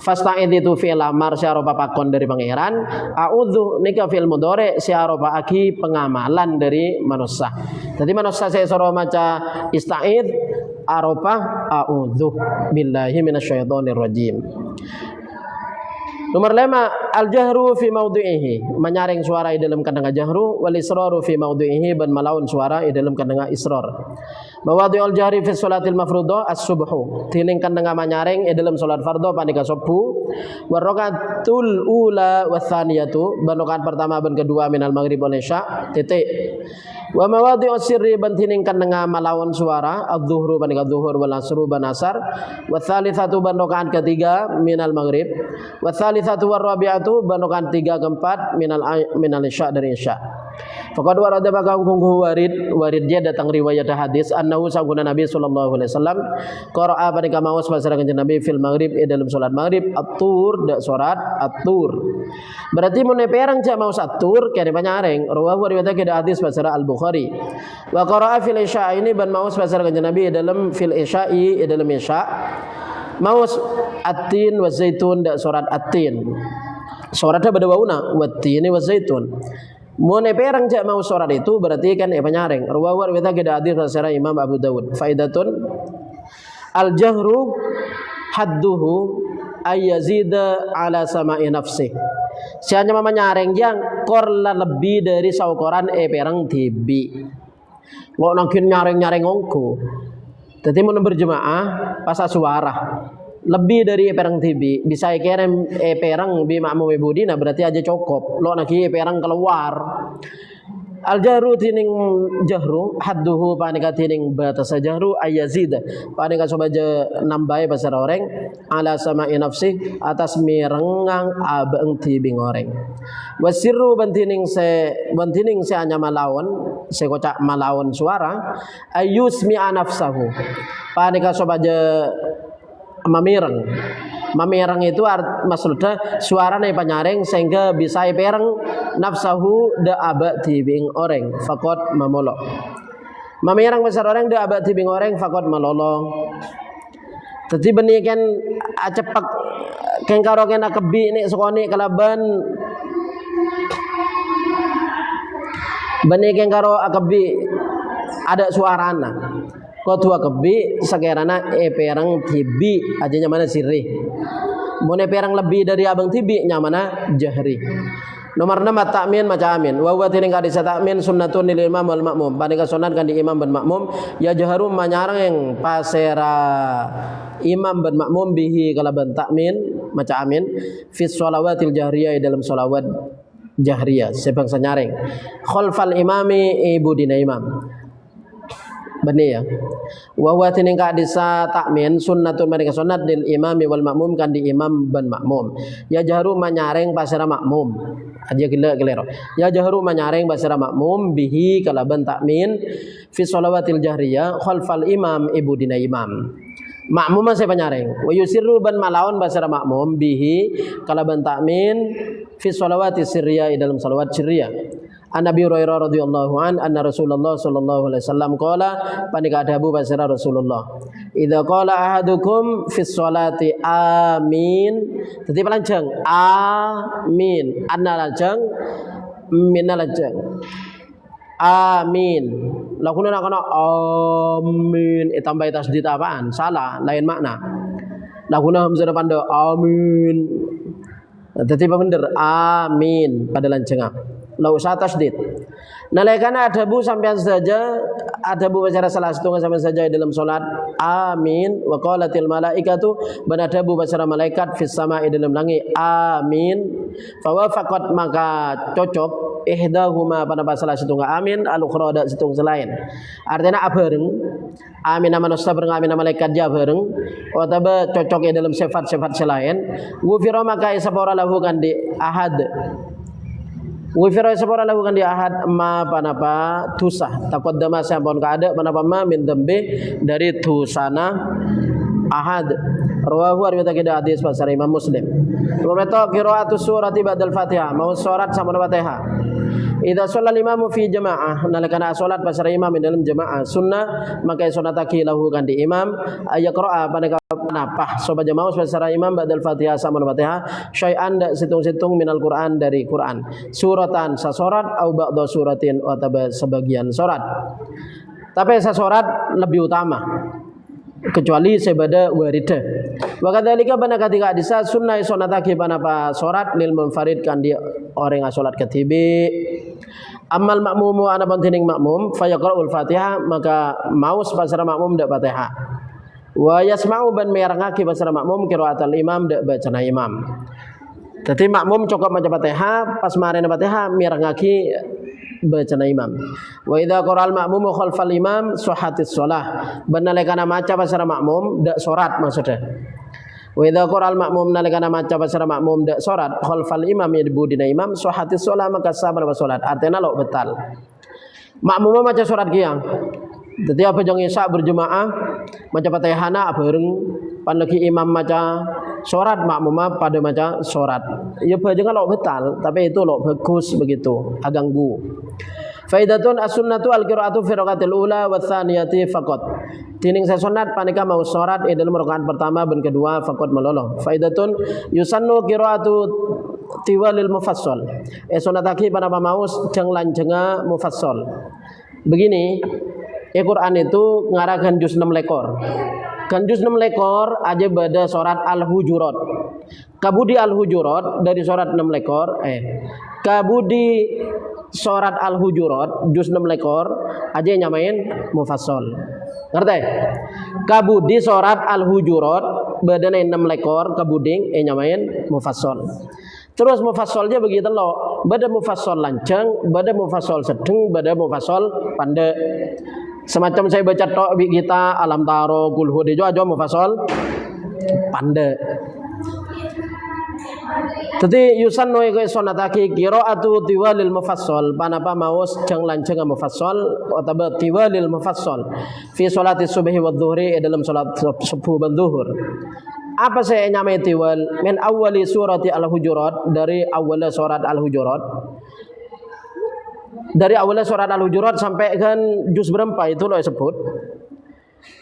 Fasta'id itu fi'il amar siaropa pakon dari pangeran, a'udzu nika fi'il mudhari siaropa aki pengamalan dari manusia. Jadi manusia saya suruh maca ista'id aropa a'udzu billahi minasyaitonir rajim. Nomor 5, al-jahru fi maudhi'ihi, menyaring suara di dalam kandang jahru, wal israru fi maudhi'ihi, dan melawan suara di dalam kandang israr. Mawadhi'ul jahri fi sholatil mafruḍah as-subhu, tining kandang menyaring di dalam salat fardhu panika subuh, wa rakaatul ula wa tsaniyatu, banokan pertama dan kedua minal maghrib wal isya, titik. Wa mawadhi'us sirri, ban tining kandang melawan suara, adz-dzuhru panika dzuhur wal asru ban asar, wa tsalitsatu banokan ketiga minal maghrib, wa satu warabiatu banokan 3 keempat minal isya dari isya. Faqad warada maka kungku warid dia datang riwayat hadis annahu sangkuna Nabi sallallahu alaihi wasallam qara'a panika maos pasara kanjeng Nabi fil maghrib dalam salat maghrib at-tur dak surat at-tur. Berarti mun perang jak maos at-tur kene panyaring rawahu riwayat hadis pasara al-Bukhari. Wa qara'a fil isya ini ban maos pasara kanjeng Nabi dalam fil isya'i dalam isya. Maus at-tin wa zaitun dak surat at-tin. Suratnya pada wauna wat-tini wa zaitun. Mun perang jak mau surat itu berarti kan penyaring. Rawahu riwayat hadis secara Imam Abu Dawud. Faidatun al-jahru hadduhu ay yazida ala sama'i nafsi. Sianya menyaring yang korla lebih dari saukoran perang tibi. Lo nangkin nyaring-nyaring ongko. Jadi mau berjemaah pas suara lebih dari perang tibi bisa kirim perang bi makmum ibudina berarti aja cukup lo naki perang keluar. Al jahru tining jahru hadduhu panika tining batas jahru ayazid panika sobaja nambai pasar orang ala sama'i nafsi atas mirengang abeng tibing orang. Wasirru bantining se hanya malawan se kocak malawan suara ayusmi nafsahu panika sobaja mamireng itu maksudnya suara nih panyaring sehingga bisa perang nafsahu da aba tibing orang fakot mamolo mamireng besar orang da aba tibing orang fakot malolong. Tadi benih kan cepak kengkaro kena kebi nih sukoni kalaban benih kengkaro kebi ada suarana. Kau tua kebi sekarana perang tibi aja nyamana sirih. Mau perang lebih dari abang tibi nyamana jahri. Nomor 6 takmin maca amin. Wa huwa tining kadisa takmin sunnatun lil imam wal makmum. Panika sunat kan di imam dan makmum ya jaharum manyarang yang pasera imam dan makmum bihi kalaban takmin maca amin fi sholawatil jahriyah dalam sholawat jahriyah sebangsa nyaring. Khalfal imami ibudina imam. Benih ya. Wa huwa tining kadisa takmin sunnatun mereka sunat lil imami wal makmum kan di imam ban makmum. Ya jaharu manyaring pasira makmum. Aja gelero. Ya jaharu manyaring pasira makmum bihi kalaban takmin fi sholawatil jahriyah khalfal imam ibudina imam. Makmum masih penyaring. Wa yusirru ban malawan pasira makmum bihi kalaban takmin fi sholawatis sirriyah dalam sholawat sirriyah. An Nabi Hurairah radhiyallahu an anna Rasulullah sallallahu alaihi wasallam qala panika adabu basira Rasulullah idza qala ahadukum fi sholati amin dadi palanjang amin anna lajeng minna lajeng amin lakuna kana amin tambah tasdid apaan salah lain makna lakuna hamzah panda amin dadi bener amin pada lancengah la usah tasdid. Nalekana adabu sampean saja adabu bacara salah satu sampean saja dalam salat amin wa qalatil malaikatu ban adabu bacara malaikat fis sama'i dalam langit amin fa wafaqat maka cocok ihdahuma pada salah satu amin al-ukhra ada satu selain artinya abareng amin manusia bareng amin malaikat ja bareng wataba cocok dalam sifat-sifat selain gufira maka isapora lahu kan di ahad Wifira separa lakukan di ahad ma panapa tusah takut dama sampun kada panapa ma min dambe dari tusana ahad rawahu riwayat kita hadis pasar Imam Muslim. Nomor qiraatus surati ba'dal Fatihah mau surat sampun Fatihah. Idza shallal imamu fi jamaah nalikana salat pasara imam dalam jamaah sunnah maka sunatake lahu kan di imam ayaqra paneka napah sapa jamaah pasara imam ba'dal Fatihah sama Fatihah syai'an dak situng-situng minal Quran dari Quran suratan sasorat au ba'da suratin atau sebagian surat. Tapi sasorat lebih utama kecuali sebada waridah. Wa kadzalika bana ketika hadisa sunnah sunatake panapa salat lil munfarid kan dia orang yang salat ketibi. Amal makmumu ana penting makmum fayaqraul Fatihah maka maus pasara makmum dak Fatihah. Wa yasma'u ban mayarangake pasara makmum qiraatul imam dak bacana imam. Dadi makmum cukup maca Fatihah pas marene Fatihah mirangake bacana imam. Wa idza qara'al ma'mumu khalfal imam sahhatis shalah. Benalekana maca pasara makmum dak salat maksudnya. Wa idza qara'al ma'mum nalikana maca pasara makmum dak salat khalfal imam yadbu dina imam sahhatis shalah maka sah salat. Artinya lo betal. Makmum maca salat kiyang. Dadi apa jang isya berjemaah maca Fatihah bareng pan lagi imam maca salat makmum pada maca salat. Ya bajeng lo betal tapi itu lo bagus begitu aganggu. Faidatun as-sunnatu al-qira'atu fi raqatil ula wa tsaniyati faqat. Tining sunat panika mau salat dalam rakaat pertama dan kedua faqat meloloh. Faidatun yusannu qira'atu tiwalil mufassal. Sunatake panapa maus jang lanjenga mufassal. Begini, Quran itu ngarahkan juz 6 lekor. Kan juz 6 lekor aja pada surat Al-Hujurat. Kabudi Al-Hujurat dari surat 6 lekor kabudi surat Al-Hujurat juz 6 lekor aja nyamain mufassal. Ngerti? Kabudi surat Al-Hujurat badane 6 lekor kabuding nyamain mufassal. Terus mufassalnya begitu loh. Bada mufassal lancang, bada mufassal sedeng, bada mufassal pandai. Semacam saya baca tok kita alam taro kul hudejo aja mufassal pandai. Jadi yusannu iku sunatake qira'atu tiwalil mufassal panapa maus jang lanceng mufassal atau tiwalil mufassal fi sholati subhi wa dhuhri dalam salat subuh dan zuhur. Apa saya nyamai tiwal min awali surati Al-Hujurat dari awal surat Al-Hujurat. Dari awal surat Al-Hujurat sampai kan juz berapa itu lo sebut.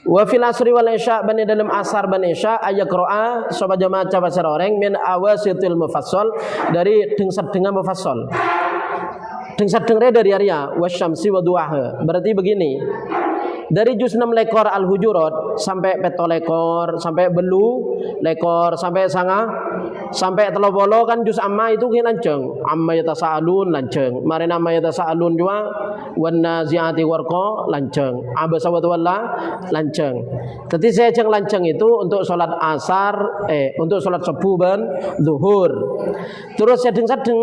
Wa fil asri wal isya bani dalam asar ban isya ayaqra'a sapa jamaah pasar orang min awasitil mufassal dari dengsat-dengan mufassal. Dengsat-dengre dari area wasyamsi wa duhaha. Berarti begini. Dari juz 6 lekor Al-Hujurat sampai peto lekor sampai belu lekor sampai sanga sampai telobolo kan juz amma itu ki lanceng amma yatasaalun lanceng mari nama yatasaalun juga wan naziati warqa lanceng abasa wa tawalla lanceng. Jadi saya jeng lanceng itu untuk salat asar untuk salat subuh dan zuhur. Terus sedeng-sedeng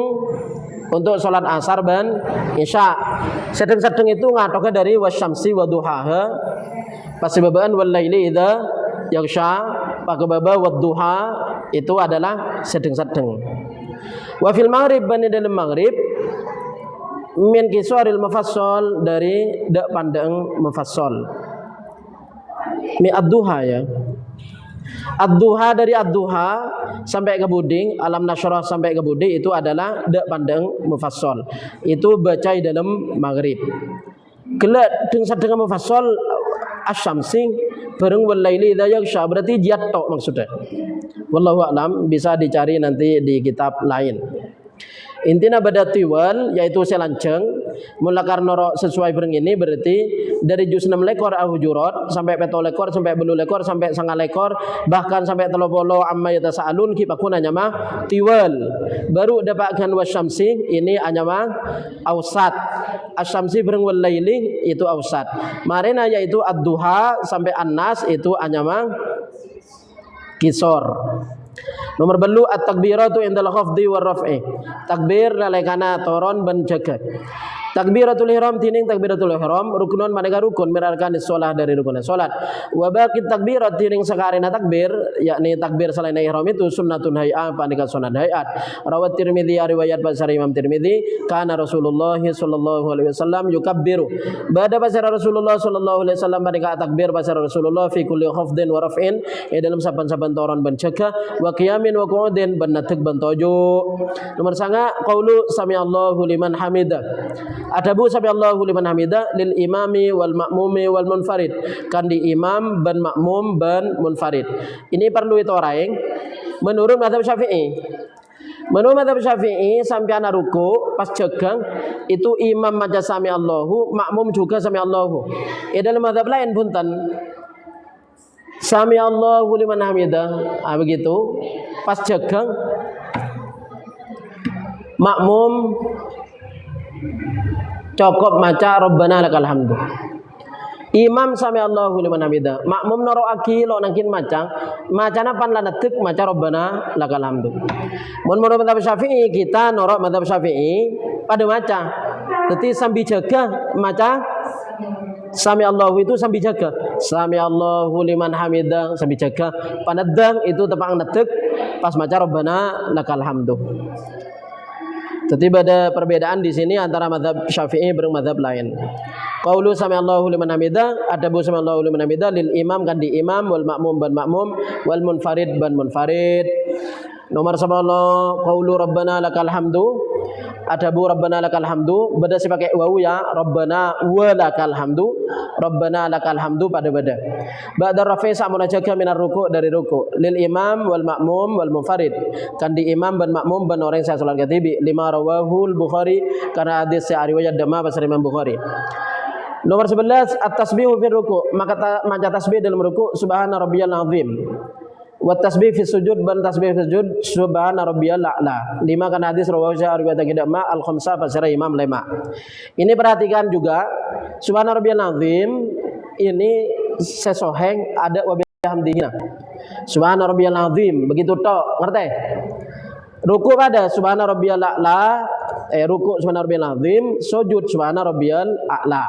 untuk salat asar dan isya. Sedeng-sedeng itu ngatoknya dari wasyamsi wa duhaha. Pasibabaan wal laili idza yaghsha, pakababa wad duha itu adalah sedeng-sedeng. Wa fil maghrib bani dalam maghrib min kisaril mufassal dari dak pandang mufassal. Mi ad-duha ya. Ad-duha dari ad-duha sampai ke buding alam nasyrah sampai ke buding itu adalah dak pandang mufassal. Itu baca dalam maghrib. Kelak dengan mufassal asyamsi bareng wal laili idza yaghsha berarti jihad tok maksudnya. Wallahu a'lam bisa dicari nanti di kitab lain. Intina pada tiwal yaitu selanceng mula karena sesuai bareng ini berarti dari juz 6 lekor Al-Hujurat sampai peto lekor sampai belu lekor sampai sanga lekor bahkan sampai 30 amma yatasaalun ki pakuna nyama tiwal baru dapatkan wasyamsi ini anyama ausat asyamsi bareng wal laili itu ausat marena yaitu ad-duha sampai an-nas itu anyama kisor. Nomor belu at-takbiratu indal khafdi war raf'i. Takbir nalikana toron ben jaga. Takbiratul ihram tining takbiratul ihram rukunun maneka rukun mirarkan sholat dari rukun sholat. Wa baqi takbirat tining sakarina takbir yakni takbir selain ihram itu sunnatun hay'ah panika sunat hayat. Rawat Tirmidzi riwayat Basar Imam Tirmidzi kana Rasulullah sallallahu alaihi wasallam yukabbiru. Bada basar Rasulullah sallallahu alaihi wasallam panika takbir basar Rasulullah fi kulli khafdin wa raf'in dalam saban-saban toron ban jaga wa qiyamin wa qu'udin ban natek ban tojo. Nomor sanga qaulu sami Allahu liman hamidah. Adabu sami Allahu liman hamidah lil imami wal ma'mumi wal munfarid. Kan di imam ban makmum ban munfarid. Ini perlu itu orang menurut mazhab Syafi'i. Menurut mazhab Syafi'i sampai anak ruku pas jegang itu imam maca sami Allahu, makmum juga sami Allahu. Dalam mazhab lain punten sami Allahu liman hamidah. Begitu pas jegang makmum cukup maca Rabbana lakal hamdu. Imam sami Allahu liman hamidah. Makmum noro aki lo nangkin macana pan lanatik maca Rabbana lakal hamdu. Mun menurut mazhab Syafi'i kita noro mazhab Syafi'i pada maca. Jadi sambil jaga maca sami Allahu itu sambil jaga. Sami Allahu liman hamidah sambil jaga. Panadang itu tepang netik pas maca Rabbana lakal hamdu. Jadi ada perbedaan di sini antara mazhab Syafi'i dengan mazhab lain. Qaulu sami Allahu liman hamidah, adabu sami Allahu liman hamidah lil imam kan di imam wal makmum ban makmum wal munfarid ban munfarid. Nomor 10 qaulu rabbana lakal hamdu. Adabu rabbana lakal hamdu beda sih pakai wawu ya, rabbana wa lakal hamdu, rabbana lakal hamdu pada beda. Ba'da rafi sa'muna jaga minar ruku' dari ruku' lil imam wal makmum wal munfarid. Kan di imam dan makmum ban orang saya salat katibi lima rawahul Bukhari karena hadis saya riwayat dama pasal Imam Bukhari. Nomor 11 at-tasbihu fi ruku', maka maca tasbih dalam ruku' subhana rabbiyal azim. Wa tasbih fi sujud ban tasbih fi sujud subhana rabbiyal a'la. 5 kan hadis rawahu riwayat Qidamah al-khamsah pasal Imam 5. Ini perhatikan juga subhana rabbiyal azim ini sesoheng ada wa bihamdihi. Subhana rabbiyal azim begitu tok, ngerti? Ruku pada subhana rabbiyal a'la, ruku subhana rabbiyal azim, sujud subhana rabbiyal a'la.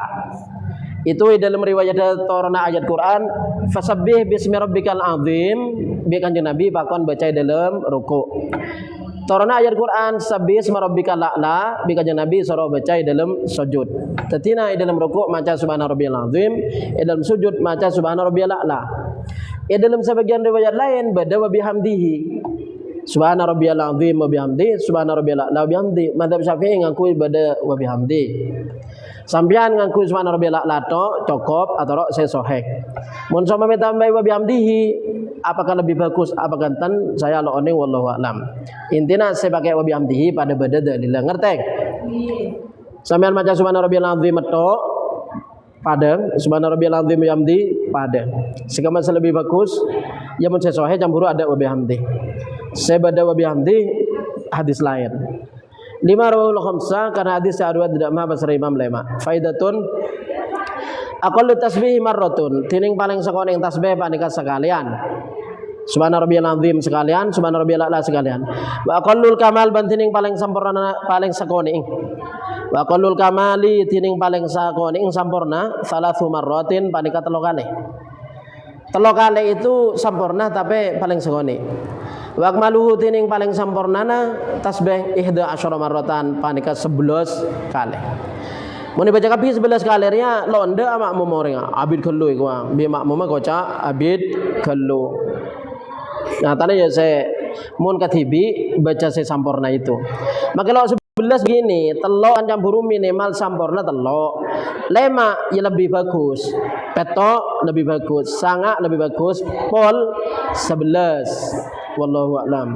Itu dalam riwayat torona ayat Quran fasabbih bismi rabbikal azim bi kanjeng Nabi pakon baca dalam ruku. Torona ayat Quran sabbih bismi rabbikal a'la bi kanjeng Nabi soro baca dalam sujud. Tatina dalam ruku maca subhana rabbiyal azim, dalam sujud maca subhana rabbiyal a'la. Dalam sebagian riwayat lain bada wa bihamdihi. Subhana rabbiyal azim wa bihamdi, subhana rabbiyal a'la wa bihamdi. Mazhab Syafi'i ngakui bada wa bihamdi. Sampean ngaku subhana rabbiyal a'la cukup atau saya soheh. Mun sama tambah wa bihamdihi apakah lebih bagus apakah tan saya lo oning wallahu a'lam. Intinya saya pakai wa bihamdihi pada beda dalil ngerti? Sampean maca subhana rabbiyal azim tok pada subhana rabbiyal azim wa bihamdi pada. Sekama lebih bagus ya mun saya soheh campur ada wa bihamdi. Saya bada wa bihamdi hadis lain. 5 rawahul khamsah karena hadis riwayat tidak mah pasal Imam 5. Faidatun aqallu tasbih marratun tining paling sekoning tasbih panika sekalian. Subhana rabbiyal azim sekalian, subhana rabbiyal a'la sekalian. Wa aqallul kamal ban tining paling sampurna paling sekoning. Wa aqallul kamali tining paling sekoning sampurna salatu marratin panika 3 kali. 3 kali itu sampurna tapi paling sekoning. Wa akmaluhu tining paling sampurnana tasbih 11 marratan panika 11 kali. Mun dibaca kabeh 11 kali nya londe ama makmum orang abid kellu iku bi makmum goca abid kellu. Nah tadi ya saya mun katibi baca saya sampurna itu. Maka kalau 11 gini, telok kan campur minimal sampurna telok. 5 ya lebih bagus. Petok lebih bagus, sanga lebih bagus, pol 11. Wallahu a'lam.